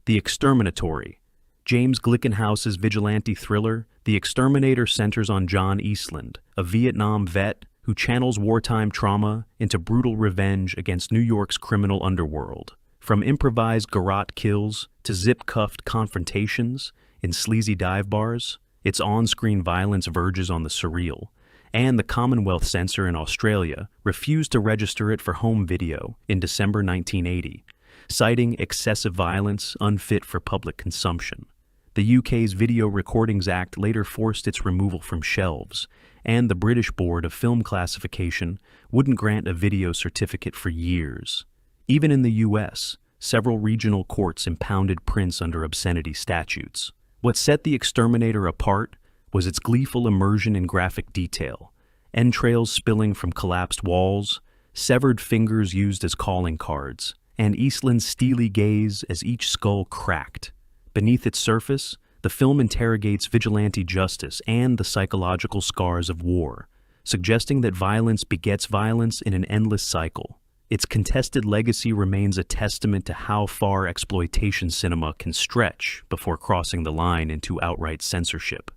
The Exterminatory. James Glickenhaus's vigilante thriller, The Exterminator centers on John Eastland, a Vietnam vet who channels wartime trauma into brutal revenge against New York's criminal underworld. From improvised garrote kills to zip-cuffed confrontations in sleazy dive bars, its on-screen violence verges on the surreal, and the Commonwealth censor in Australia refused to register it for home video in December 1980, citing excessive violence unfit for public consumption. The UK's Video Recordings Act later forced its removal from shelves, and the British Board of Film Classification wouldn't grant a video certificate for years. Even in the US, several regional courts impounded prints under obscenity statutes. What set The Exterminator apart was its gleeful immersion in graphic detail, entrails spilling from collapsed walls, severed fingers used as calling cards, and Eastland's steely gaze as each skull cracked. Beneath its surface, the film interrogates vigilante justice and the psychological scars of war, suggesting that violence begets violence in an endless cycle. Its contested legacy remains a testament to how far exploitation cinema can stretch before crossing the line into outright censorship.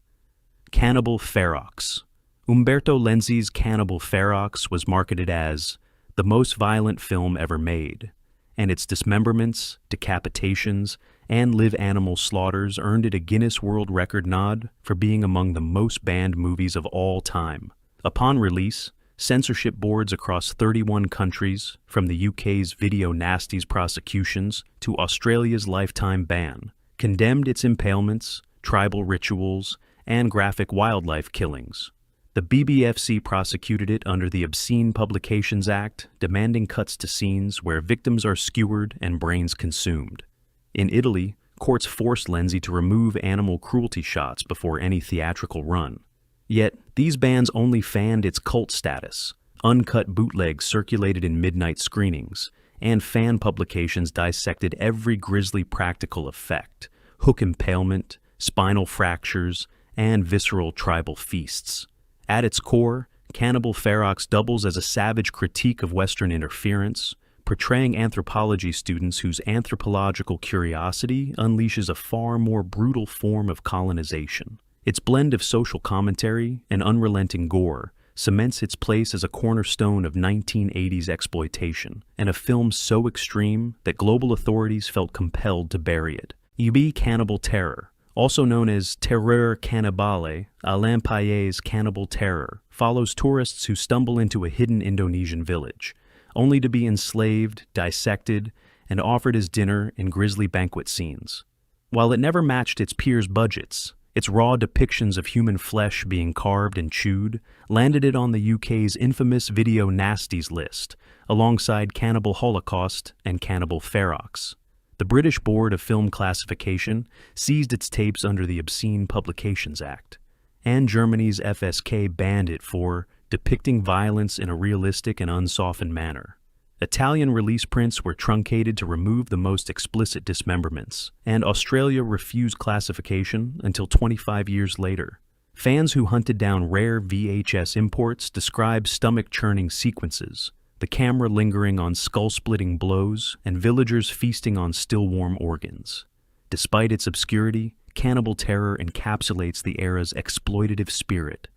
Cannibal Ferox. Umberto Lenzi's Cannibal Ferox was marketed as the most violent film ever made, and its dismemberments, decapitations, and live animal slaughters earned it a Guinness World Record nod for being among the most banned movies of all time. Upon release, censorship boards across 31 countries, from the UK's Video Nasties prosecutions to Australia's lifetime ban, condemned its impalements, tribal rituals, and graphic wildlife killings. The BBFC prosecuted it under the Obscene Publications Act, demanding cuts to scenes where victims are skewered and brains consumed. In Italy, courts forced Lenzi to remove animal cruelty shots before any theatrical run. Yet, these bans only fanned its cult status. Uncut bootlegs circulated in midnight screenings, and fan publications dissected every grisly practical effect: hook impalement, spinal fractures, and visceral tribal feasts. At its core, Cannibal Ferox doubles as a savage critique of Western interference, portraying anthropology students whose anthropological curiosity unleashes a far more brutal form of colonization. Its blend of social commentary and unrelenting gore cements its place as a cornerstone of 1980s exploitation, and a film so extreme that global authorities felt compelled to bury it. UB Cannibal Terror, also known as Terreur Cannibale, Alain Payet's Cannibal Terror, follows tourists who stumble into a hidden Indonesian village, only to be enslaved, dissected, and offered as dinner in grisly banquet scenes. While it never matched its peers' budgets, Its raw depictions of human flesh being carved and chewed landed it on the UK's infamous Video Nasties list, alongside Cannibal Holocaust and Cannibal Ferox. The British Board of Film Classification seized its tapes under the Obscene Publications Act, and Germany's FSK banned it for depicting violence in a realistic and unsoftened manner. Italian release prints were truncated to remove the most explicit dismemberments, and Australia refused classification until 25 years later. Fans who hunted down rare VHS imports describe stomach-churning sequences, the camera lingering on skull-splitting blows, and villagers feasting on still-warm organs. Despite its obscurity, Cannibal Terror encapsulates the era's exploitative spirit,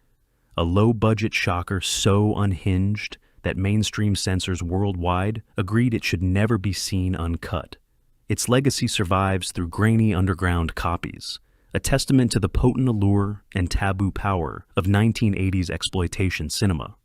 a low-budget shocker so unhinged that mainstream censors worldwide agreed it should never be seen uncut. Its legacy survives through grainy underground copies, a testament to the potent allure and taboo power of 1980s exploitation cinema.